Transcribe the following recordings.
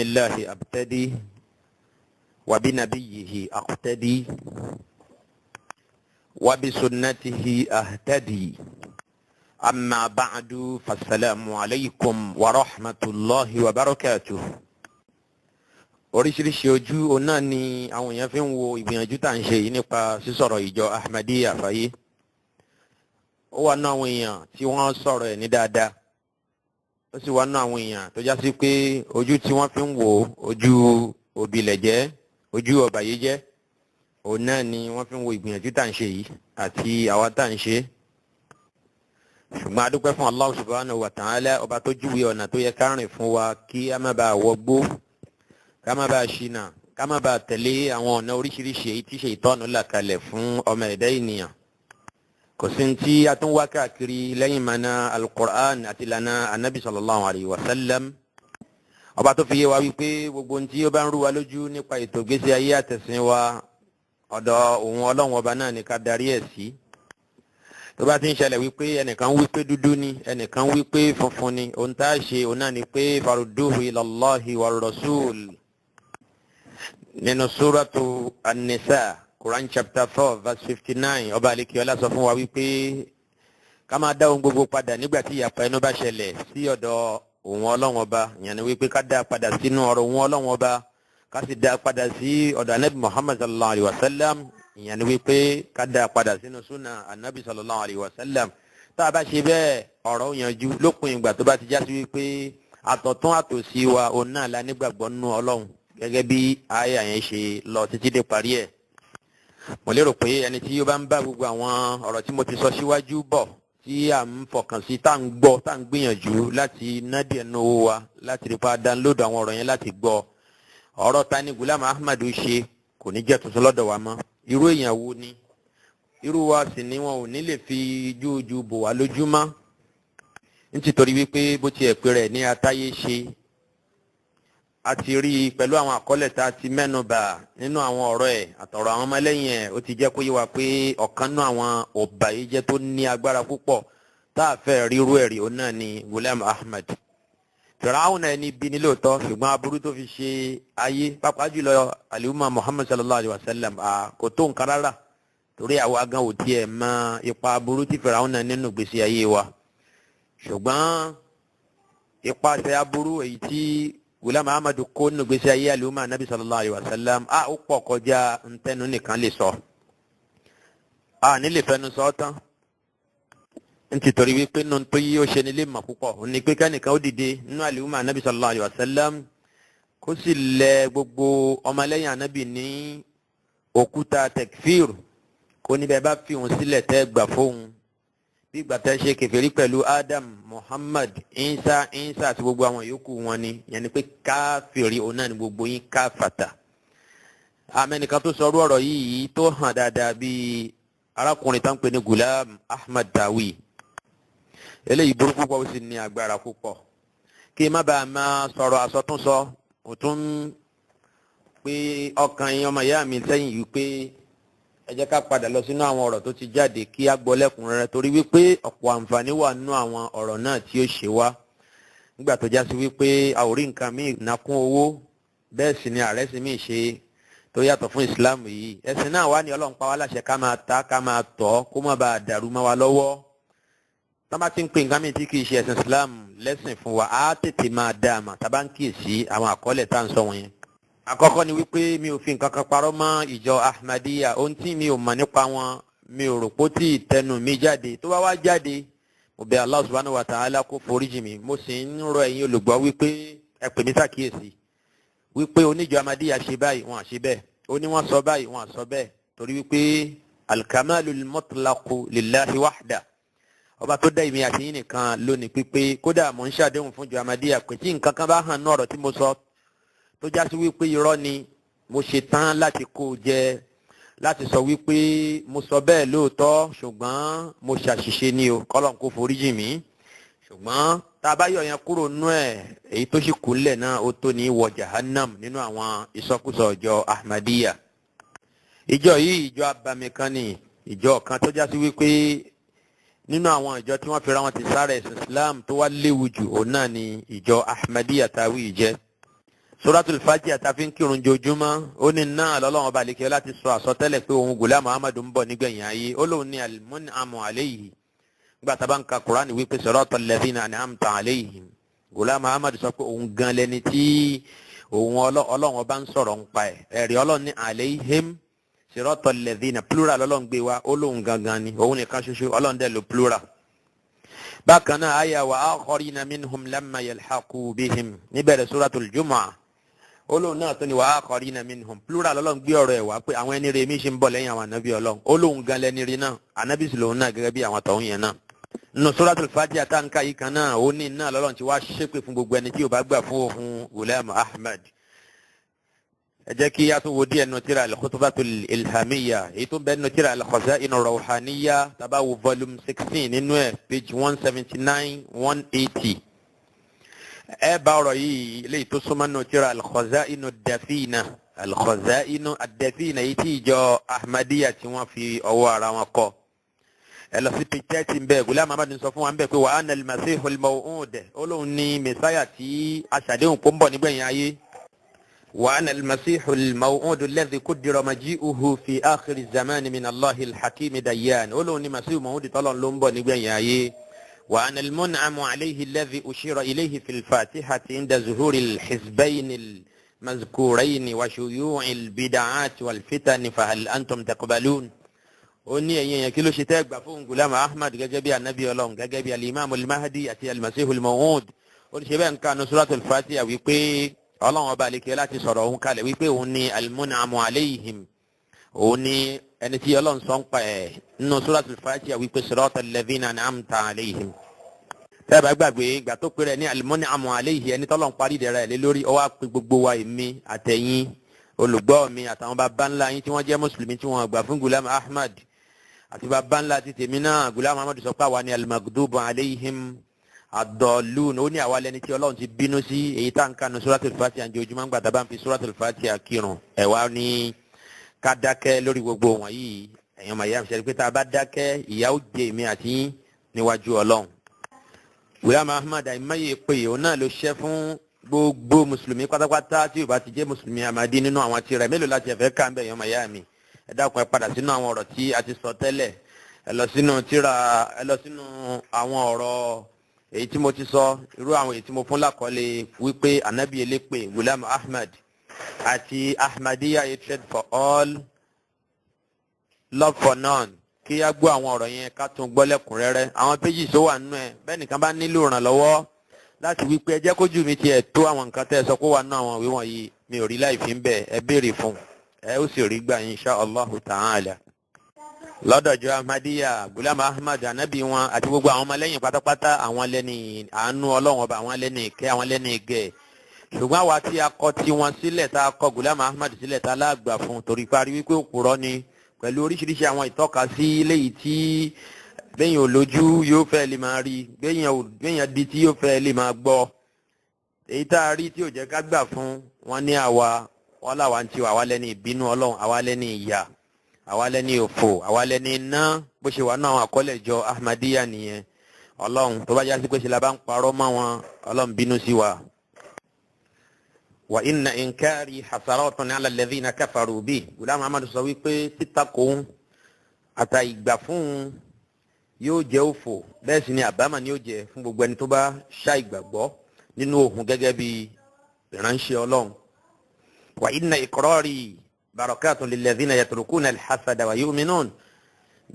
الله أبتدي وبنبيه أقتدي وبسنته أهتدي أما بعد فالسلام عليكم ورحمة الله وبركاته. oríṣiríṣi ojú ọ̀nà ni àwọn èèyàn fi ń wo ìgbìyànjú tá à ń ṣe yìí nípa sísọ̀rọ̀ ìjọ Ahmadiyya fáyé. Ó wà náà àwọn èèyàn tí wọ́n sọ̀rọ̀ ẹ̀ ní dáadáa, ó sì wà náà àwọn èèyàn tó já sí pé ojú tí wọ́n fi ń wo ojú òbílẹ̀jẹ́, ojú ọ̀bàyéjẹ́, òun náà ni wọ́n fi ń wo ìgbìyànjú tá à ń ṣe yìí àti àwa tá à ń ṣe. Ṣùgbọ́n a dúpẹ́ fún Allah subhanahu wa ta'ala, ọba tó júwe ọ̀nà tó yẹ ká rìn fún wa kí a má bàa wọgbó, ká má bàa ṣìnà, ká má bàa tẹ̀lé àwọn ọ̀nà oríṣiríṣi èyí tí Ṣaitọ́nù là kalẹ̀ fún ọmọ ẹ̀dá ènìyàn. Kò sí ní tí a tún wá káàkiri lẹ́yìn mana al-Qur'an àti lana anabi sallallahu alayhi wa sallam. Ọba tó fi yé wa wípé gbogbo ohun tí ó bá ń rú wa lójú nípa ètò ìgbésí ayé àtẹ̀sìn wa, ọ̀dọ̀ òun Ọlọ́run ọba náà ni ká darí ẹ̀ sí. Tó bá ti ń ṣẹlẹ̀ wípé ẹnìkan wípé dúdú ni, ẹnìkan wípé funfun ni, ohun tá a ṣe òun náà ni pé farudduhu ila Allahi wa rasul. Nínú suratu An-Nisa, Quran chapter 4 verse 59, ọba Alikiola sọ fún wa wípé ká máa dá ohun gbogbo padà nígbà tí ìyapa ẹnu bá ṣẹlẹ̀ sí ọ̀dọ̀ òun Ọlọ́run ọba. Ìyẹn ni wípé ká dá padà sínú ọ̀rọ̀ òun Ọlọ́run ọba, ká sì dá padà sí ọ̀dọ̀ Ànábì Muhammad sallallahu alayhi wa sallam. Ìyẹn ni wípé ká dá padà sínú súnà Ànábì sallallahu alayhi wa sallam. Tá a bá ṣe bẹ́ẹ̀, ọ̀rọ̀ yanjú lópin ìgbà tó bá ti já sí wípé àtọ̀tún àtòsí wa òun náà la nígbàgbọ́ nínú Ọlọ́run, gẹ́gẹ́ bí àyà yẹn ṣe lọ títí dé parí ẹ̀. Mo lérò pé ẹni tí ó bá ń bá gbogbo àwọn ọ̀rọ̀ tí mo ti sọ síwájú bọ̀, tí à ń fọkàn sí, tá ń gbọ́, tá ń gbìyànjú láti ná díẹ̀ nínú owó wa láti rí pa download àwọn ọ̀rọ̀ yẹn láti gbọ́. Ọ̀rọ̀ ta ni Ghulam Ahmad ṣe kò ní jẹ́ tuntun lọ́dọ̀ wa mọ́. Irú èèyàn wo ni? Irú wa sì ni wọn ò ní lè fi jújú bò wá lójúmọ́. Nítorí wípé bó ti ẹ̀ pé rẹ̀ ní atáyé ṣe, a ti rí i pẹ̀lú àwọn àkọọ́lẹ̀ tá a ti mẹ́nubà nínú àwọn ọ̀rọ̀ ẹ̀ àtọ̀rọ̀ àwọn ọmọlẹ́yìn ẹ̀. Ó ti jẹ́ kó yé wa pé ọ̀kan náà àwọn ọ̀bàyéjẹ́ tó ní agbára púpọ̀ tá a fẹ́ rírú ẹ̀rí òun náà ni Ghulam Ahmad. Fìràhùn náà ní bí ní lóòótọ́, ṣùgbọ́n aburú tó fi ṣe ayé, pàápàá jùlọ àlùmọ́ Muhammad sallallahu alayhi wa sallam, kò tó nǹkan rárá. Torí àwa gan ò tiẹ̀ mọ ipa aburú tí Fìràhùn náà nínú ìgbésí ayé wa. Ṣùgbọ́n ipasẹ̀ aburú èyí tí Ghulam Ahmad kó nínú ìgbésí ayé àlùmọ́ Nabi sallallahu alayhi wa sallam, ó pọ̀ kọjá ntẹ́nu nìkan lè sọ. Nílè fẹnu sọ tán. Nítorí wípé nínú tó yí ó ṣe nílé mọ̀ púpọ̀, ó ní pé kẹ́nìkan ó dìde nínú àlùmọ́ Nabi sallallahu alayhi wa sallam kó sì lẹ gbogbo ọmọlẹ́yìn Ànábì ní òkúta tekfir, kó níbẹ̀ bá fi òun sílẹ̀ tẹ́ gbà fóun. Bí ìgbà tẹ́ ṣe kèfèrí pẹ̀lú Adam, Muhammad, Isa àti gbogbo àwọn yòókù wọn ni. Ìyẹn ni pé káfìrí òun náà ni gbogbo yín káfàtà. Amẹ́nìkan tó sọrú ọ̀rọ̀ yìí tó hàn dáadáa bí arákùnrin tó ń pè ní Ghulam Ahmad Dawi. Eléyìí burú púpọ̀, ó sì ní agbára púpọ̀. Kí má bàa máa sọ̀rọ̀ àsọtúnsọ, ó tún pé ọkàn yín ọmọ ìyá mi sẹ́yìn yìí pé ẹ jẹ́ ká padà lọ sínú àwọn ọ̀rọ̀ tó ti jáde kí á gbọ́ lẹ́kùnrẹ́rẹ́, torí wípé ọ̀pọ̀ àǹfààní wà nínú àwọn ọ̀rọ̀ náà tí ó ṣe wá. Nígbà tó já sí wípé a ò rí nǹkan míì nakún owó, bẹ́ẹ̀ sì ni ààrẹ sì míì ṣe tó yàtọ̀ fún Islam yìí. Ẹ̀sìn náà wà ní Ọlọ́run pa wá láṣẹ ká máa ta, ká máa tọ̀, kó má bàa dàrú mọ́ wa lọ́wọ́. Tá bá ti ń pè nǹkan míì tí kì í ṣe ẹ̀sìn Islam lẹ́sìn fún wa, á tètè máa dá a mà tá bá ń kíyèsí àwọn àkọọ́lẹ̀ tá à ń sọ wọ̀nyẹn. Àkọ́kọ́ ni wípé mi ò fi nǹkan kan parọ́ mọ́ ìjọ Ahmadiyya. Ohun tí mi ò mọ̀ nípa wọn, mi ò rò pé ó tí tẹnu mi jáde. Tó bá wá jáde, mo bẹ̀ Allah subhanahu wa ta'ala kó foríjì mi. Mo sì ń rọ ẹ̀yin olùgbọ́ wípé ẹ pè mí ṣàkíyèsí wípé oníjọ Ahmadiyya ṣe báyìí, wọn à ṣe bẹ́ẹ̀. Ó ní wọ́n sọ báyìí, wọn à sọ bẹ́ẹ̀. Torí wípé al-kamalul mutlaqu lillahi wahda. Ọba tó dá ìmí àti yín nìkan lónìí pípé. Kódà mo ń ṣàdéhùn fún ìjọ Ahmadiyya pé tí nǹkan kan bá hàn ní ọ̀rọ̀ tí mo sọ tó já sí wípé irọ́ ni, mo ṣe tán láti kó jẹ, láti sọ wípé mo sọ bẹ́ẹ̀ lóòótọ́, ṣùgbọ́n mo ṣàṣìṣe ni o, kọ́lọ́n kó foríjì mí. Ṣùgbọ́n tá a bá yọ yẹn kúrò nú ẹ̀, èyí tó sì kú lẹ̀ náà ó tó ní wọ jahannam nínú àwọn ìsọkúsọ ìjọ Ahmadiyya. Ìjọ yìí ìjọ abàmì kan ni, ìjọ kan tó já sí wípé nínú àwọn ìjọ tí wọ́n fi ra wọn ti sára ẹ̀sìn Islam tó wá léwu jù òun náà ni ìjọ Ahmadiyya táwí jẹ́. suratul Fatiha àtàfin kírun jojúmọ́ ó ní náà lọ́lọ́wọ́n bá lékè láti sọ àsọtẹ́lẹ̀ pé òun Ghulam Ahmadu ń bọ̀ nígbẹ̀yìn ayé ó lóun ní al-mun'amu alayhi nígbà tá a bá ń ka Kùránì wípé siratal ladhina an'amta alayhim Ghulam Ahmadu sọ pé òun gan lẹni tí òun ọlọ́wọ́n bá ń sọ̀rọ̀ ń pa ẹ̀ ẹ̀rí ọlọ́run ní alayhim siratal ladhina plural ọlọ́run gbé wa ó lóun gangan ni òun nìkan ṣoṣo ọlọ́run dẹ̀ lo plural. bákan náà àyà wa akharina minhum lamma yalhaqu bihim níbẹ̀rẹ̀ suratul Jumu'ah olóhùn náà tó ní wa akharina minhum plural ọlọ́run gbé ọ̀rọ̀ ẹ̀ wá pé àwọn ẹni rẹ̀ mi ṣe ń bọ̀ lẹ́yìn àwọn ànábì ọlọ́run olóhùn gan lẹ́ni rí náà ànábì sì lòun náà gẹ́gẹ́ bí àwọn tọ̀hún yẹn náà. nínú suratul Fatiha táǹkà yìí kan náà ó ní náà lọ́lọ́run ti wá ṣépè fún gbogbo ẹni tí ò bá gbà fún òun Ghulam Ahmad. ẹ jẹ́ kí a tún wo díẹ̀ nínú tírà al-Khutbatul Ilhamiyya èyí tó ń bẹ nínú tírà al-Khaza'in ar-Rawhaniyya tá bá wo volume 16 nínú ẹ̀ page 179 180. ẹ bá ọ̀rọ̀ yìí léyìí tó súnmọ́ nínú tírà al-Khaza'in ad-Dafina al-Khaza'in ad-Dafina yìí tí ìjọ Ahmadiyya tí wọ́n fi ọwọ́ ara wọn kọ. ẹ lọ sí page 30 ń bẹ Ghulam Ahmad sọ fún wa ń bẹ pé wa ana al-Masihu al-Maw'ud olóhùn ní mẹ́sáyà tí aṣàdéhùn pọ̀ ń bọ̀ nígbẹ̀yìn ayé. وأنا المسيح الموعود الذي قدر مجيئه في آخر الزمان من الله الحكيم ديان ولوني مسيح موعود طلع لومبو نبيا وأنا المنعم عليه الذي أشير إليه في الفاتحة عند ظهور الحزبين المذكورين وشيوع البدعات والفتن فهل أنتم تقبلون oni ẹ̀yin kí ló ṣe tẹ́ gbà fún Ghulam Ahmad gẹ́gẹ́ bí anabi Ọlọ́run gẹ́gẹ́ bí al-Imam al-Mahdi àti al-Masih al-Maw'ud ó ṣe bẹ́ẹ̀ nǹkan suratul Fatiha wípé ọlọ́run ọba àlekè láti sọ̀rọ̀ òun kalẹ̀ wípé òun ni al-mun'amu alayhim òun ni ẹni tí ọlọ́run sọ ń pa ẹ̀ nínú suratul Fatiha wípé siratal ladhina an'amta alayhim. tẹ́ẹ̀ bá gbàgbé ìgbà tó péré ní al-mun'amu alayhi ẹni tọ́lọ́run parí ìdẹ̀ra ẹ̀ lé lórí ó wá pè gbogbo wa èmi àtẹ̀yìn olùgbọ́ mi àtàwọn bàbá ńlá yín tí wọ́n jẹ́ mùsùlùmí tí wọ́n gbà fún Ghulam Ahmad àti bàbá ńlá ti tèmi náà Ghulam Ahmad sọ pé àwa ni al-maghdubu alayhim adọ́lùn ó ní àwa lẹni tí ọlọ́run ti bínú sí èyí tá n kanu suratul Fatiha àjòjúmọ́ ń gbàdá bá ń fi suratul Fatiha kírun ẹ̀ wá ní ká dákẹ́ lórí gbogbo wọ̀nyí ẹ̀yàn màyà ṣe pé tá a bá dákẹ́ ìyà ó jẹ èmi àti níwájú ọlọ́run. Ghulam Ahmad àìmọye pé òun náà ló ṣẹ́ fún gbogbo mùsùlùmí pátápátá tí ò bá ti jẹ́ mùsùlùmí Ahmadi nínú àwọn tirẹ̀ mélòó láti ẹ̀fẹ́ ká ń bẹ̀ ẹ̀yàn màyà mi ẹ dákun ẹ padà sínú àwọn ọ̀rọ̀ tí a ti sọ tẹ́lẹ̀ ẹ lọ sínú àwọn ọ̀rọ̀ èyí tí mo ti sọ irú àwọn èyí tí mo fún lákọọ́lẹ̀ wípé anabi elépe Ghulam Ahmad àti Ahmadiyya hatred for all love for none kí á gbọ́ àwọn ọ̀rọ̀ yẹn ká tún gbọ́ lẹ́kùnrẹ́rẹ́ àwọn péjì tó wà nínú ẹ̀ bẹ́ẹ̀ nìkan bá nílò ìrànlọ́wọ́ láti wípé ẹ jẹ́ kójú mi tiẹ̀ tó àwọn nǹkan tẹ́ ẹ sọ pé wà nínú àwọn ìwé wọ̀nyí mi ò rí láì fi ń bẹ̀ ẹ béèrè fún ẹ ó sì rí gbà insha Allahu ta'ala. lọ́dọ̀jọ́ Ahmadiyya Ghulam Ahmad anabi wọn àti gbogbo àwọn ọmọlẹ́yìn pátápátá àwọn lẹ́ni àánú ọlọ́run ọba àwọn lẹ́ni ìkẹ́ àwọn lẹ́ni ìgẹ̀ ṣùgbọ́n àwa tí a kọ tiwọn sílẹ̀ tá a kọ Ghulam Ahmad sílẹ̀ tá a láàgbà fún torí parí wípé òpùrọ́ ni pẹ̀lú oríṣiríṣi àwọn ìtọ́ka sí léyìí tí bẹ́yìn olójú yóò fẹ́ lè máa rí bẹ́yìn di tí yóò fẹ́ lè máa gbọ́ èyí tá a rí tí ò jẹ́ ká gbà fún wọn ní àwa wọn làwa ń tiwa àwa lẹ́ni ìbínú ọlọ́run àwa lẹ́ni ìyà àwa lẹ́ni òfò àwa lẹ́ni iná bó ṣe wà náà àwọn àkọọ́lẹ̀ jọ Ahmadiyya nìyẹn ọlọ́run tó bá jásí pé ṣe la bá ń parọ́ mọ́ wọn ọlọ́run bínú sí wa. wa inna inkari hasaratun ala alladhina kafaru bi Ghulam Ahmad sọ wípé títakò àtà ìgbà fún yóò jẹ́ òfò bẹ́ẹ̀ sì ni àbámà ni yóò jẹ́ fún gbogbo ẹni tó bá ṣá ìgbàgbọ́ nínú òhun gẹ́gẹ́ bí ìránṣẹ́ ọlọ́run. wa inna iqrari barakatun lilladhina yatrukuna alhasada wa yu'minun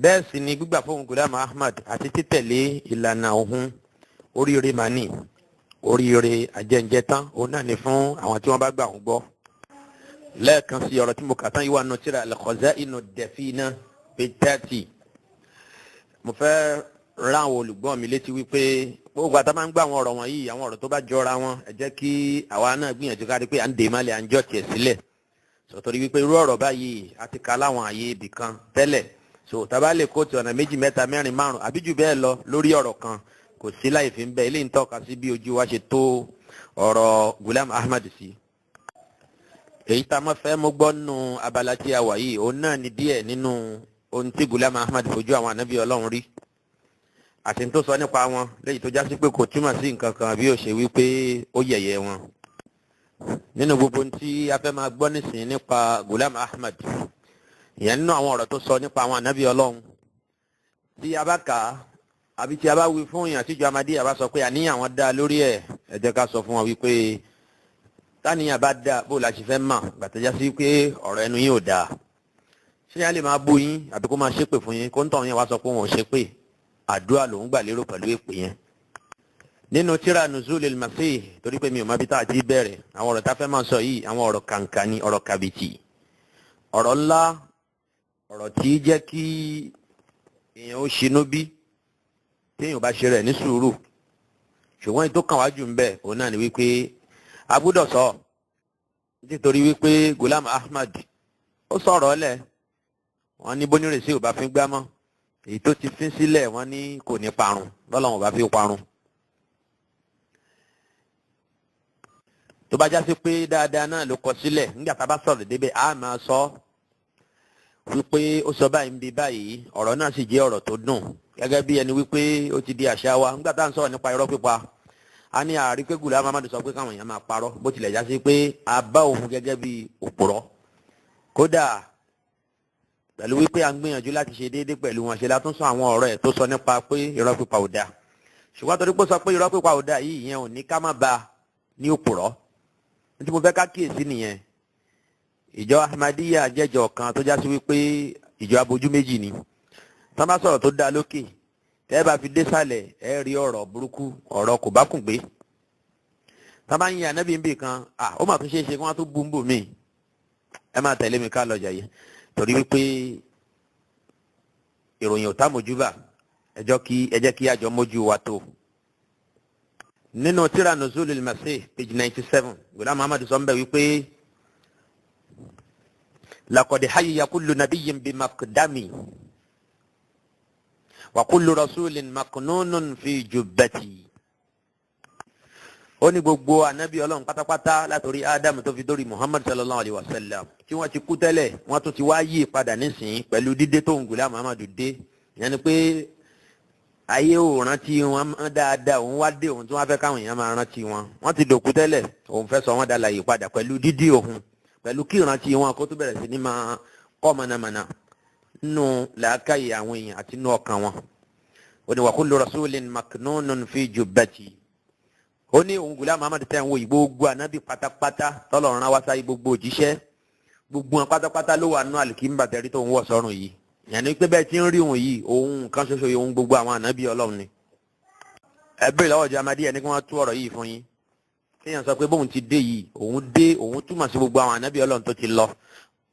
bẹ́ẹ̀ sì ni gbígbà fún Ghulam Ahmad àti títẹ̀lé ìlànà òhun oríire mani oríire àjẹǹjẹ tán òun náà ni fún àwọn tí wọ́n bá gbà wọ́n gbọ́. lẹ́ẹ̀kan sí ọ̀rọ̀ tí mo kà tán yìí wà nù tírà al-Khaza'in ad-Dafina page 30. mo fẹ́ rán àwọn olùgbọ́ mi létí wípé gbogbo àtà máa ń gbà àwọn ọ̀rọ̀ wọ̀nyí àwọn ọ̀rọ̀ tó bá jọra wọn ẹ jẹ́ kí àwa náà gbìyànjú ká rí pé à ń dè má lè à ń jọ tiẹ̀ sílẹ̀ sọ̀tọ̀rí wípé irú ọ̀rọ̀ báyìí a ti ka láwọn àyè ibì kan tẹ́lẹ̀ so tá bá lè kóòtù ọ̀nà méjì mẹ́ta mẹ́rin márùn àbí jù bẹ́ẹ̀ lọ lórí ọ̀rọ̀ kan kò sí láì fi ń bẹ eléyìí ń tọ́ka sí bí ojú wa ṣe tó ọ̀rọ̀ Ghulam Ahmad sí. èyí tá a máa fẹ́ mú gbọ́ nínú abala tí a wà yìí òun náà ni díẹ̀ nínú ohun tí Ghulam Ahmad fojú àwọn ànábì Ọlọ́run rí àti tó sọ nípa wọn léyìí tó jásí pé kò túmọ̀ sí nǹkan kan bí ó ṣe wípé ó yẹ̀yẹ́ wọn. nínú gbogbo tí a fẹ́ máa gbọ́ nísìnyí nípa Ghulam Ahmad ìyẹn nínú àwọn ọ̀rọ̀ tó sọ nípa àwọn ànábì Ọlọ́run tí a bá kà á àbí tí a bá wí fún èèyàn tíjọ Ahmadiyya bá sọ pé àníyàn wọn dá lórí ẹ̀ ẹ jẹ́ ká sọ fún wọn wípé táníyàn bá dá bó la ṣe fẹ́ mọ̀ gbàtẹ́já sí pé ọ̀rọ̀ ẹnu yín ò dáa ṣé yẹn lè máa bú yín àbí kó máa ṣépè fún yín kó ń tọ̀ yẹn wá sọ pé wọn ò ṣépè àdúrà lòún gbà lérò pẹ̀lú èpè yẹn. nínú tíra Nuzulil Masih torí pé mi ò má bí tá a ti bẹ̀rẹ̀ àwọn ọ̀rọ̀ tá a fẹ́ máa sọ yìí àwọn ọ̀rọ̀ kàǹkà ni ọ̀rọ̀ kàbìtì ọ̀rọ̀ ńlá ọ̀rọ̀ tí jẹ́ kí èèyàn ó ṣinú bí téèyàn bá ṣe rẹ̀ ní sùúrù ṣùgbọ́n ètò kan wájú ń bẹ̀ òun náà ni wípé a gbọ́dọ̀ sọ nítorí wípé Ghulam Ahmad ó sọ̀rọ̀ ọ̀lẹ̀ wọ́n ní bónírèsí ò bá fi gbámọ́ èyí tó ti fín sílẹ̀ wọ́n ní kò ní parun lọ́lọ́run ò bá fi parun. tó bá já sí pé dáadáa náà ló kọ sílẹ̀ nígbà tá a bá sọ̀rọ̀ débẹ̀ á máa sọ wípé ó sọ báyìí ń bi báyìí ọ̀rọ̀ náà sì jẹ́ ọ̀rọ̀ tó dùn gẹ́gẹ́ bí ẹni wípé ó ti di àṣà wa nígbà tá à ń sọ̀rọ̀ nípa irọ́ pípa a ní àárí pé Ghulam Ahmad sọ pé káwọn èèyàn máa parọ́ bó tilẹ̀ já sí pé a bá òun gẹ́gẹ́ bí òpùrọ́ kódà pẹ̀lú wípé a ń gbìyànjú láti ṣe déédéé pẹ̀lú wọn ṣe látún sọ àwọn ọ̀rọ̀ ẹ̀ tó sọ nípa pé irọ́ pípa ò dáa ṣùgbọ́n torí pé ó sọ pé irọ́ pípa ò dáa yìí ìyẹn ò ní ká má ba ní òpùrọ́ ní tí mo fẹ́ ká kíyèsí nìyẹn ìjọ Ahmadiyya jẹ́jọ kan tó já sí wípé ìjọ abojú méjì ni tán bá sọ̀rọ̀ tó dáa lókè tẹ́ ẹ bá fi dé sàlẹ̀ ẹ rí ọ̀rọ̀ burúkú ọ̀rọ̀ kò bá kùn gbé tán bá ń yin ànábì ń bì kan ó mà tún ṣe é ṣe kí wọ́n tún bú ń bò míì ẹ máa tẹ̀lé mi ká lọ jà yìí torí wípé ìròyìn ò tá mojúbà ẹ jẹ́ kí àjọ mójú wa tó. nínú tíra Nuzulil Masih page 97 Ghulam Ahmad sọ ń bẹ̀ wípé laqad hayya kullu nabiyyin bimakdami wa kullu rasulin maknunun fi jubbati. ó ní gbogbo ànábì Ọlọ́run pátápátá látòrí Ádámù tó fi dórí Muhammad sallallahu alayhi wa sallam tí wọ́n ti kú tẹ́lẹ̀ wọ́n tún ti wá yí padà nísìnyí pẹ̀lú dídé tó ń Ghulam Ahmad dé ìyẹn ni pé ayé ò rántí wọn dáadáa òun wá dé òun tí wọ́n fẹ́ káwọn èèyàn máa rántí wọn wọ́n ti dòkú tẹ́lẹ̀ òun fẹ́ sọ wọ́n dá láyè padà pẹ̀lú dídí òun pẹ̀lú kí ìrántí wọn kó tó bẹ̀rẹ̀ sí ní máa kọ́ mọ̀nàmọ̀nà nínú làákàyè àwọn èèyàn àti nínú ọkàn wọn. ó ní wa kullu rasulin maknunun fi jubbati. ó ní òun Ghulam Ahmad tẹ̀ ń wo gbogbo ànábì pátápátá tọ́lọ́run rán wá sáyé gbogbo òjíṣẹ́ gbogbo wọn pátápátá ló wà nínú àlìkímbà tẹ́rí tó ń wọ̀ sọ́run yìí. yàní pé bẹ́ẹ̀ tí ń rí òun yìí òun kan ṣoṣo yìí òun gbogbo àwọn ànábì Ọlọ́run ni. ẹ bèrè lọ́wọ́ ìjọ Ahmadiyya ní kí wọ́n tú ọ̀rọ̀ yìí fún yín. kéèyàn sọ pé bóun ti dé yìí òun túmọ̀ sí gbogbo àwọn ànábì Ọlọ́run tó ti lọ.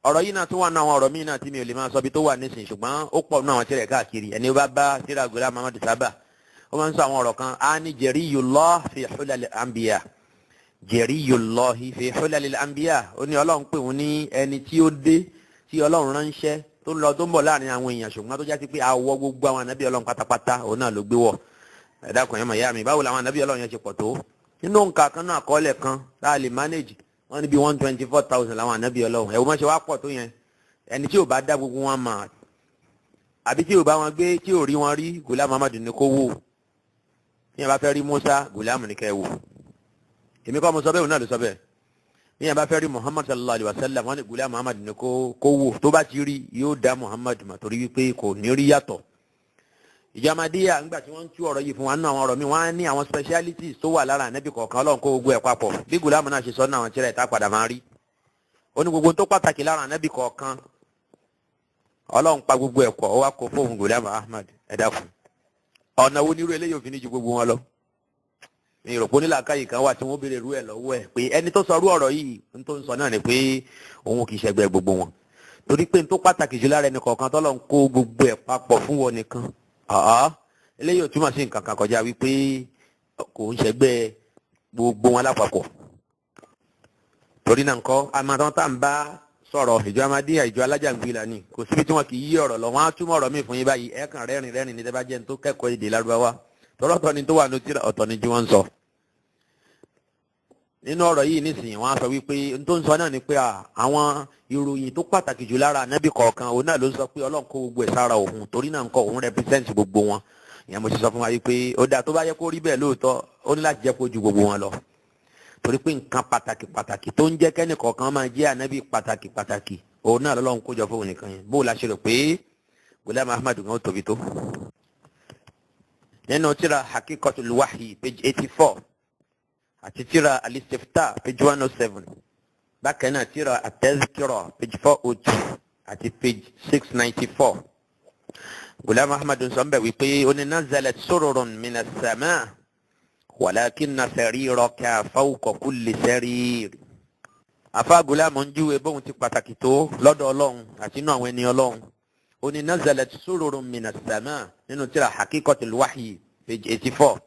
ọ̀rọ̀ yìí náà tún wà náà àwọn ọ̀rọ̀ míì náà tí mi ò lè máa sọ bí tó wà nísìnyí ṣùgbọ́n ó pọ̀ nínú àwọn tirẹ̀ káàkiri ẹni bá bá tíra Ghulam Ahmad sábà ó máa ń sọ àwọn ọ̀rọ̀ kan á ní jariyullah fi hulal anbiya jariyullah fi hulal anbiya ó ní Ọlọ́run pè wọ́n ní ẹni tí ó dé tí Ọlọ́run ránṣẹ́ tó lọ tó ń bọ̀ láàrin àwọn èèyàn ṣùgbọ́n tó já sí pé àwọ̀ gbogbo àwọn ànábì Ọlọ́run pátápátá òun náà ló gbé wọ̀ ẹ dákun yẹn mọ̀ ìyá mi báwo làwọn ànábì Ọlọ́run yẹn ṣe pọ̀ tó nínú nǹkan kan náà àkọọ́lẹ̀ kan tá a lè manage wọ́n ní bí 124,000 làwọn ànábì Ọlọ́run ẹ̀wọ́n máa ṣe wá pọ̀ tó yẹn ẹni tí ò bá dá gbogbo wọn mà àbí tí ò bá wọn gbé tí ò rí wọn rí Ghulam Ahmad ní kó wò bí yẹn bá fẹ́ rí Musa Ghulam ní kẹ́ wò èmi kọ́ mo sọ bẹ́ẹ̀ òun náà ló sọ bẹ́ẹ̀ bí yẹn bá fẹ́ rí Muhammad sallallahu alayhi wa sallam wọ́n ní Ghulam Ahmad ní kó wò tó bá ti rí yóò dá Muhammad mà torí wípé kò ní rí yàtọ̀. ìjọ Ahmadiyya nígbà tí wọ́n ń tú ọ̀rọ̀ yìí fún wa nínú àwọn ọ̀rọ̀ mi wọ́n á ní àwọn specialities tó wà lára ànábì kọ̀ọ̀kan Ọlọ́run kó gbogbo ẹ̀ papọ̀ bí Ghulam náà ṣe sọ náà àwọn tíra ìta padà máa rí ó ní gbogbo tó pàtàkì lára ànábì kọ̀ọ̀kan Ọlọ́run pa gbogbo ẹ̀ pọ̀ ó wá kó fóun Ghulam Ahmad ẹ dákun ọ̀nà wo nírú eléyìí òfin ní ju gbogbo wọn lọ ní ìrọ̀pọ̀ nílàkàyè kan wà tí wọ́n béèrè rú ẹ̀ lọ́wọ́ ẹ̀ pé ẹni tó sọ rú ọ̀rọ̀ yìí ń tó ń sọ náà ni pé òun kì í ṣẹgbẹ́ gbogbo wọn torí pé n tó pàtàkì jù lára ẹni kọ̀ọ̀kan tọ́lọ̀ ń kó gbogbo ẹ̀ papọ̀ fún wọn nìkan eléyìí ò túmọ̀ sí nǹkan kan kọjá wípé kò ń ṣẹgbẹ́ gbogbo wọn lápapọ̀ torí náà nǹkan àmàtàn tá à ń bá sọ̀rọ̀ ìjọ Ahmadiyya ìjọ alájàngbìlà ni kò síbi tí wọn kì í yí ọ̀rọ̀ lọ wọn á túmọ̀ ọ̀rọ̀ míì fún yín báyìí ẹ kàn rẹ́rìn ní tẹ́ bá jẹ́ ní tó kẹ́kọ̀ọ́ èdè Lárúbáwá tọ́rọ̀ ọ̀tọ̀ ni tó wà ní tíra ọ̀tọ̀ ni jí wọ́n ń sọ. nínú ọ̀rọ̀ yìí nísìnyí wọ́n á sọ wípé n tó ń sọ náà ni pé àwọn ìròyìn tó pàtàkì jù lára ànábì kọ̀ọ̀kan òun náà ló ń sọ pé Ọlọ́run kó gbogbo ẹ̀ sára òun torí náà nǹkan òun represent gbogbo wọn ìyẹn mo ti sọ fún wa wípé ó dáa tó bá yẹ kó rí bẹ́ẹ̀ lóòótọ́ ó ní láti jẹ́ kó ju gbogbo wọn lọ torí pé nǹkan pàtàkì tó ń jẹ́ kẹ́ni kọ̀ọ̀kan máa jẹ́ ànábì pàtàkì òun náà lọ́lọ́run kó jọ fóun nìkan yẹn bó la ṣe rò pé Ghulam Ahmad gan ó tóbi tó. nínú tírà Haqiqatul Wahyi page 84 àti tírà Al-Istiftah page 107 bákan náà tírà At-Tazkira page 402 àti page 694. Ghulam Ahmad sọ ń bẹ̀ wípé ó ní nazalat sururun minas samaa walakinna sariraka fawqa kulli sarir. Àfáà Ghulam ń júwe bóun ti pàtàkì tó lọ́dọ̀ Ọlọ́run àti inú àwọn ẹni Ọlọ́run. Ó ní nazalat sururun minas samaa nínú tírà Haqiqatul Wahyi page 84.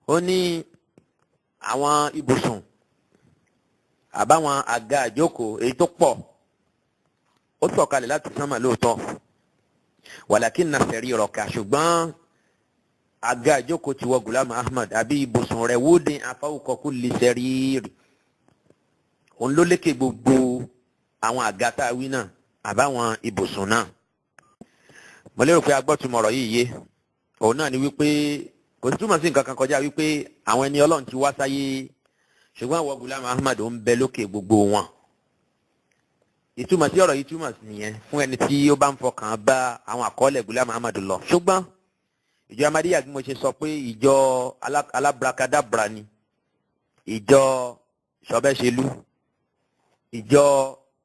Ó ní àwọn ibùsùn àbáwọn àga àjókòó èyí tó pọ̀ ó sọ̀kalẹ̀ láti sánmà lóòótọ́ walakinna sariraka ṣùgbọ́n àga àjókòó ti wọ Ghulam Ahmad àbí ibùsùn rẹ̀ wúdin fawqa kulli sarir òun ló lékè gbogbo àwọn àga tá a wí náà àbáwọn ibùsùn náà. mo lérò pé agbọ́tumọ̀ ọ̀rọ̀ yìí yé òun náà ni wípé kò sí túmọ̀ sí nǹkan kan kọjá wípé àwọn ẹni Ọlọ́run ti wá sáyé ṣùgbọ́n àwọn Ghulam Ahmad ń bẹ lókè gbogbo wọn. ìtumọ̀ sí ọ̀rọ̀ yìí túmọ̀ sí nìyẹn fún ẹni tí ó bá ń fọkàn bá àwọn àkọọ́lẹ̀ Ghulam Ahmad lọ. ṣùgbọ́n ìjọ Ahmadiyya bí mo ṣe sọ pé ìjọ alábrakadabra ni, ìjọ sọbẹ́ṣelú, ìjọ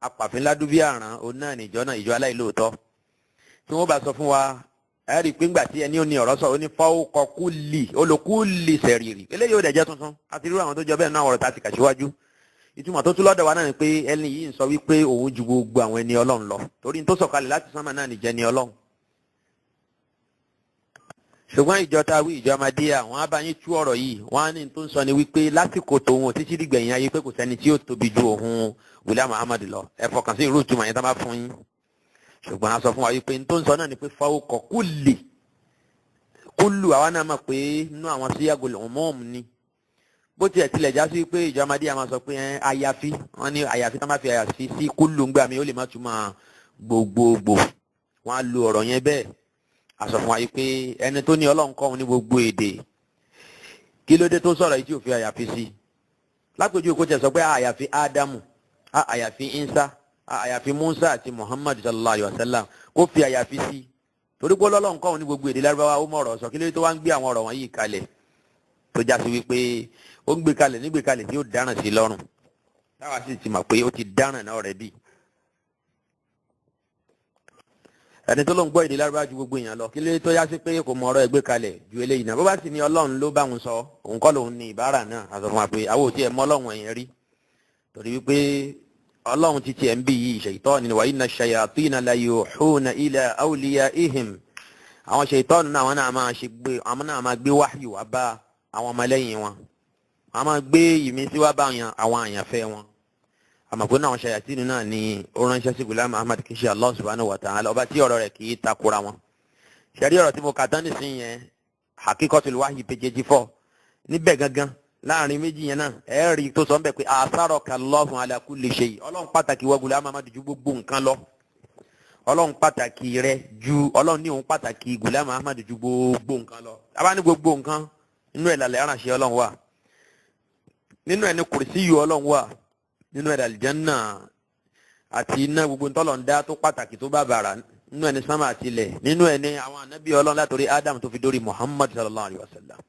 apàfínládúbíàrán òun náà ni ìjọ náà, ìjọ aláìlóòótọ́. tí wọ́n bá sọ fún wa ẹ rí i pé ńgbà tí ẹni ò ní ọ̀rọ̀ sọ ó ní fawqa kulli olùkúlì sẹ̀rìrì eléyìí ò dẹ̀ jẹ́ tuntun àti irú àwọn tó jọ bẹ́ẹ̀ náà ọ̀rọ̀ tá a ti kà síwájú. ìtumọ̀ tó tún lọ́dọ̀ wa náà ni pé ẹni yìí ń sọ wípé òun ju gbogbo àwọn ẹni Ọlọ́run lọ torí ní tó sọ̀kalẹ̀ láti sánmà náà nìjẹ́ ni Ọlọ́run. ṣùgbọ́n ìjọ ta wí ìjọ Ahmadiyya wọ́n á bá yín tú ọ̀rọ̀ yìí wọ́n á ní tó ń sọ ni wípé lásìkò tòun títí dìgbẹ̀yìn ayé pé kò sẹ́ni tí ó tóbi ju òun Ghulam Ahmad lọ. ẹ fọkàn sí irú ìtumọ̀ yẹn tá bá fún yín. ṣùgbọ́n a sọ fún wa wípé tó ń sọ náà ni pé fawqa kulli kúlù àwa náà mọ̀ pé inú àwọn síyàgòlè umum ni. bó tiẹ̀ tilẹ̀ já sí pé ìjọ Ahmadiyya máa sọ pé àyàfi wọ́n ní àyàfi tá má fi àyàfi sí kúlù ńgbà mi ó lè má túmọ̀ gbogbogbò wọ́n á lo ọ̀rọ̀ yẹn bẹ́ẹ̀. a sọ fún wa yìí pé ẹni tó ní Ọlọ́run kọ́ òun ní gbogbo èdè kí ló dé tó sọ̀rọ̀ yìí tí ò fi àyàfi sí. lápèjúwe kó tiẹ̀ sọ pé àyàfi Ádámù àyàfi Ìsá àyàfi Musa àti Muhammad sallallahu alayhi wa sallam kó fi àyàfi sí torí pé Ọlọ́run kọ́ òun ní gbogbo èdè Lárúbáwá ó mọ̀ ọ̀rọ̀ sọ kí ló dé tó wá ń gbé àwọn ọ̀rọ̀ wọ̀nyí kalẹ̀ tó já sí wípé ó ń gbé kalẹ̀ nígbè kalẹ̀ tí ó dáràn sí lọ́rùn táwa sì ti mọ̀ pé ó ti dáràn náà rẹ̀ bí. ẹni tó ló ń gbọ́ èdè Lárúbáwá ju gbogbo èèyàn lọ kí ló tó yá sí pé kò mọ ọ̀rọ̀ ẹgbẹ́ kalẹ̀ ju eléyìí náà bó bá sì ní Ọlọ́run ló bá wọn sọ òun kọ́ lòun ní ìbára náà a sọ fún wa pé àwọn ò tiẹ̀ mọ Ọlọ́run ẹ̀yẹn rí torí wípé Ọlọ́run ti tiẹ̀ ń bí yìí ṣèyítọ́ọ̀nì ni wa inna shayatina la yuhuna ila awliyaihim àwọn ṣèyítọ́ọ̀nì náà àwọn náà máa gbé wáhyù wá bá àwọn ọmọlẹ́yìn wọn àwọn máa gbé ìmísí wá bá àwọn àyànfẹ́ wọn àmọ̀pé náà àwọn ṣayàtínú náà ni ó ránṣẹ́ sí Ghulam Ahmad kì í ṣe Allah subhanahu wa ta'ala ọba tí ọ̀rọ̀ rẹ̀ kì í takora wọn. ṣẹ́rí ọ̀rọ̀ tí mo kà tán nísìnyí yẹn Haqiqatul Wahyi page 84 níbẹ̀ gangan láàrin méjì yẹn náà ẹ̀ẹ́rì tó sọ ń bẹ̀ pé atharaka Allahu ala kulli shay Ọlọ́run pàtàkì wọ Ghulam Ahmad ju gbogbo nǹkan lọ Ọlọ́run pàtàkì rẹ̀ ju Ọlọ́run ní òun pàtàkì Ghulam Ahmad ju gbogbo nǹkan lọ abá ní gbogbo nǹkan nínú ẹ̀ lálẹ́ aránṣẹ́ Ọlọ́run wà nínú ẹ̀ ní kùrìsíyù Ọlọ́run wà nínú ẹ̀dà àlìjánná àti iná gbogbo ntọ́lọ̀ ń dá tó pàtàkì tó bàbàrà nínú ẹni sánmà àti ilẹ̀ nínú ẹni àwọn ànábì Ọlọ́run látòrí Adam tó fi dórí Muhammad sallallahu alayhi wa sallam.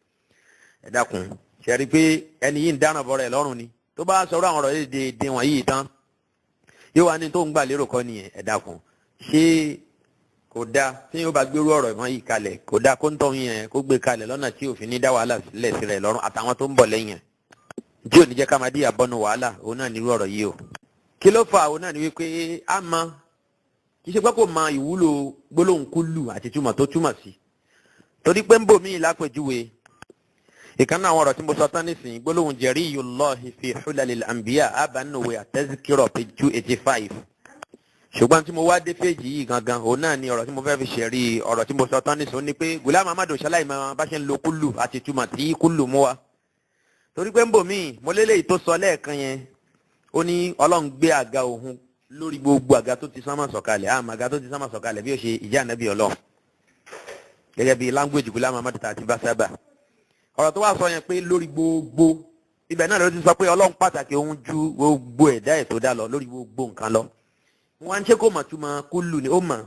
ẹ dákun ṣẹ́rí pé ẹni yìí ń dáná bọ́rọ̀ ẹ̀ lọ́rùn ni tó bá sọ̀rọ̀ àwọn ọ̀rọ̀ yìí dé wọ̀nyí yìí tán yóò wá ní tó ń gbà lérò kọ́ nìyẹn. ẹ dákun ṣé kò dáa tí yóò bá gbérú ọ̀rọ̀ ìmọ̀ yìí kalẹ̀ kò dáa kó ń tọ́ yẹn kó gbé kalẹ̀ lọ́nà tí òfin ní dá wàhálà sílẹ̀ sí rẹ̀ lọ́rùn àtàwọn tó ń bọ̀ lẹ́yìn tí ò ní jẹ́ ká máa díyà bọ́nu wàhálà òun náà nírú ọ̀rọ̀ yìí o. kí ló fà òun náà ni wípé a mọ kì í ṣe pé kò mọ ìwúlò gbólóhùn kúlù àti túmọ̀ tó túmọ̀ sí torí pé ń bò míì lápèjúwe ìkànnì àwọn ọ̀rọ̀ tí mo sọ tán nísìnyí gbólóhùn jariyullahi fi hulalil anbiya abanuwe at-tazkira page 285 ṣùgbọ́n tí mo wá dé péjì yìí gangan òun náà ni ọ̀rọ̀ tí mo fẹ́ fi ṣẹ̀rí ọ̀rọ̀ tí mo sọ tán nísìnyí ó ní pé Ghulam Ahmad ṣaláì máa bá ṣe ń lo kúlù àti túmọ̀ tí kúlù mú wa torí pé ń bò míì mo lélẹ́yìí tó sọ lẹ́ẹ̀kan yẹn ó ní Ọlọ́run gbé àga òun lórí gbogbo àga tó ti sánmà sọ̀kalẹ̀ àmọ́ àga tó ti sánmà sọ̀kalẹ̀ bí ó ṣe ìjà ànábì Ọlọ́run gẹ́gẹ́ bí language Ghulam Ahmad àti bá sábà ọ̀rọ̀ tó wá sọ yẹn pé lórí gbogbo ibẹ̀ náà ló ti sọ pé ọlọ́run pàtàkì òun ju gbogbo ẹ̀dá ẹ̀ tó dá lọ lórí gbogbo nǹkan lọ. wọ́n á ń ṣe kó mọ̀ túmọ̀ kúlù ni ó mọ̀.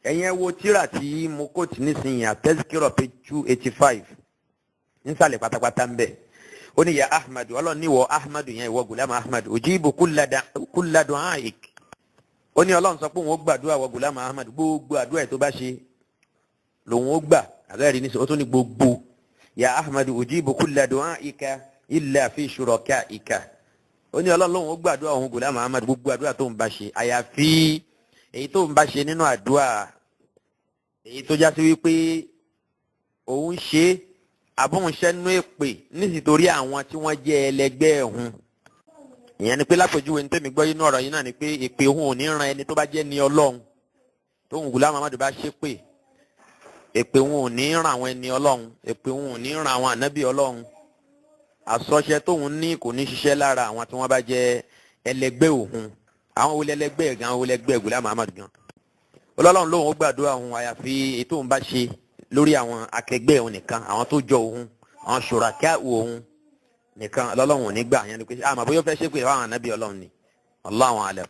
ẹ̀yin ẹ wo tírà tí mo kó tì nísìnyí àtẹ́síkírọ̀ page 285 nísàlẹ̀ pátápátá ń bẹ̀. ó ní ya ahmadu ọlọ́run níwọ̀ ahmadu yẹn ìwọ gùlámù ahmadu ujibu kulla du'aik. ó ní ọlọ́run sọ pé òun ó gbàdúrà wọ gùlámù ahmadu gbogbo àdúrà tó bá ṣe lòun ó gbà àbẹ́rẹ́ ní sọ ó tún ní gbogbo ya ahmadu ujibu kulla du'aika illa fi shurakaika. ó ní ọlọ́run lòun ó gbàdúrà òun gùlámù ahmadu gbogbo àdúrà tó ń bá ṣe àyàfi èyí tó ń bá ṣe nínú àdúrà èyí tó já sí wípé òun ṣe abóhunṣẹ́nú èpè nítorí àwọn tí wọ́n jẹ́ ẹlẹgbẹ́ òun. ìyẹn ni pé lápèjúwe ní tèmi gbọ́ inú ọ̀rọ̀ yìí náà ni pé èpè òun ò ní ran ẹni tó bá jẹ́ ní ọlọ́run tóun gùlámù ahmadu bá ṣépè èpè òun ò ní ran àwọn ẹni ọlọ́run èpè òun ò ní ran àwọn ànábì ọlọ́run àsọṣẹ tóun ní kò ní ṣiṣẹ́ lára àwọn tí wọ́n bá jẹ́ ẹlẹgbẹ́ òun àwọn wo lẹlẹgbẹ́ gan wo lẹgbẹ́ gùlámù ahmadu gan. ọlọ́run lóun ó gbàdúrà òun àyàfi ètò òun bá ṣe lórí àwọn akẹgbẹ́ òun nìkan àwọn tó jọ òun àwọn ṣùràkà òun nìkan ọlọ́run ò ní gbà yẹn ni pé àmọ́ bóyá ó fẹ́ ṣépè fáwọn ànábì ọlọ́run ni Allahu alam.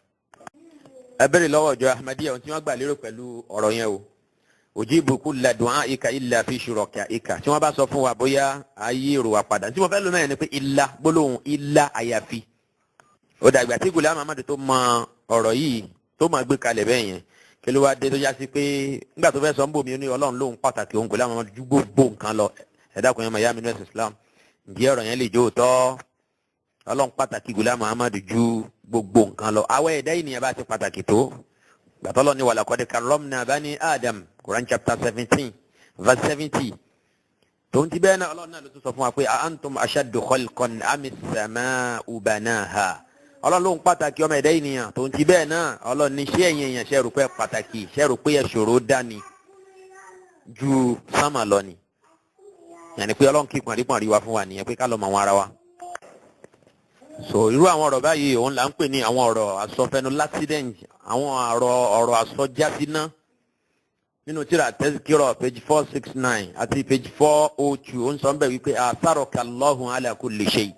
ẹ bẹ̀rẹ̀ lọ́wọ́ ọjọ́ ahmadiyya ohun tí wọ́n gbà lérò pẹ̀lú ọ̀rọ̀ yẹn o ujibu kulla du'aika illa fi shurakaika tí wọ́n bá sọ fún wa bóyá ayé èrò wa padà tí mo fẹ́ lò náà ni pé ilá gbólóhùn ilá àyàfi. ó dàgbà tí gùlámù ahmadu tó mọ ọ̀rọ̀ yìí tó máa gbé kalẹ̀ bẹ́ẹ̀ yẹn kí ló wá dé tó já sí pé nígbà tó fẹ́ sọ ń bò mí ní ọlọ́run lóhun pàtàkì òun gùlámù ahmadu ju gbogbo nǹkan lọ ẹ̀dá kan yẹn máa yá mi nọ́ọ̀sì islam ǹjẹ́ ọ̀rọ̀ yẹn lè jó tọ́ ọlọ́run pàtàkì gùlámù ahmadu ju gbogbo nǹkan lọ àwọn ẹ̀dá ènìyàn bá ti pàtàkì tó gbàtọ́lọ́ ni walaqad karramna bani adam Quran chapter 17 verse 70 tó ń ti bẹ́ẹ̀ náà ọlọ́run náà ló tún sọ fún wa pé antum ashaddu khalqan amis sama'u banaha ọlọ́run ló ń pàtàkì ọmọ ẹ̀dá ènìyàn tó ń ti bẹ́ẹ̀ náà ọlọ́run ní ṣé ẹ̀yin èèyàn ṣe rò pé pàtàkì ṣe rò pé ẹ̀ṣòro dání ju sámà lọ ni yàní pé ọlọ́run kí pọ̀nrípọ̀nrí wa fún wa nìyẹn pé ká lọ mọ àwọn ara wa. so irú àwọn ọ̀rọ̀ báyìí òun là ń pè ní àwọn ọ̀rọ̀ àsọfẹnu l'accident àwọn ọ̀rọ̀ àsọjásíná nínú tírà tazkira page 469 àti page 402 ó ń sọ bẹ́ẹ̀ wípé atharaka Allahu ala kulli shay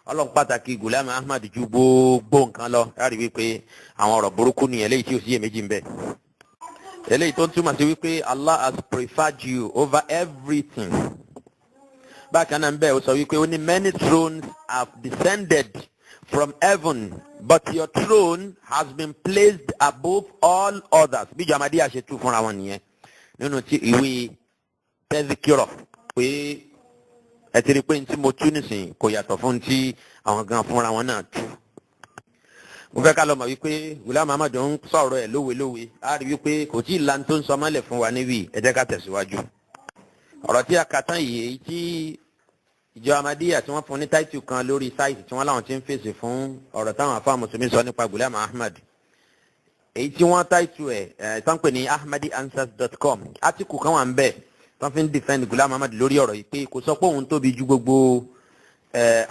ọlọ́run pàtàkì gùlámù ahmadu ju gbogbo nǹkan lọ láti wípé àwọn ọ̀rọ̀ burúkú ni eléyìí tí ó sì yẹ méjì ń bẹ. eléyìí tó ń túmọ̀ sí wípé Allah has preferred you over everything. bákan náà ń bẹ ó sọ wípé ó ní many thrones have descended from heaven but your throne has been placed above all others. bí Ahmadiyya ṣe tú fúnra wọn nìyẹn nínú tí ìwé tazkira pé ẹ ti rí pé tí mo tú nísìnyí kò yàtọ̀ fún tí àwọn gan fúnra wọn náà tú. mo fẹ́ ká lọ mọ̀ wípé gùlámù ahmadu ń sọ̀rọ̀ ẹ̀ lówelówe á rí wípé kò tí ì lan tó ń sọ mọ́lẹ̀ fún wa níbí ẹ jẹ́ ká tẹ̀síwájú. ọ̀rọ̀ tí a kà tán yìí èyí tí ìjọ Ahmadiyya tí wọ́n fún ní táìtù kan lórí sáìtì tí wọ́n láwọn ti ń fèsì fún ọ̀rọ̀ táwọn afá mùsùlùmí sọ nípa gùlámù ahmadu èyí tí wọ́n táìtù ẹ̀ tán pè ní ahmadianswers.com átíkù kan wà ń bẹ̀ tán fi ń defend gùlámù ahmadu lórí ọ̀rọ̀ yìí pé kò sọ pé òun tóbi ju gbogbo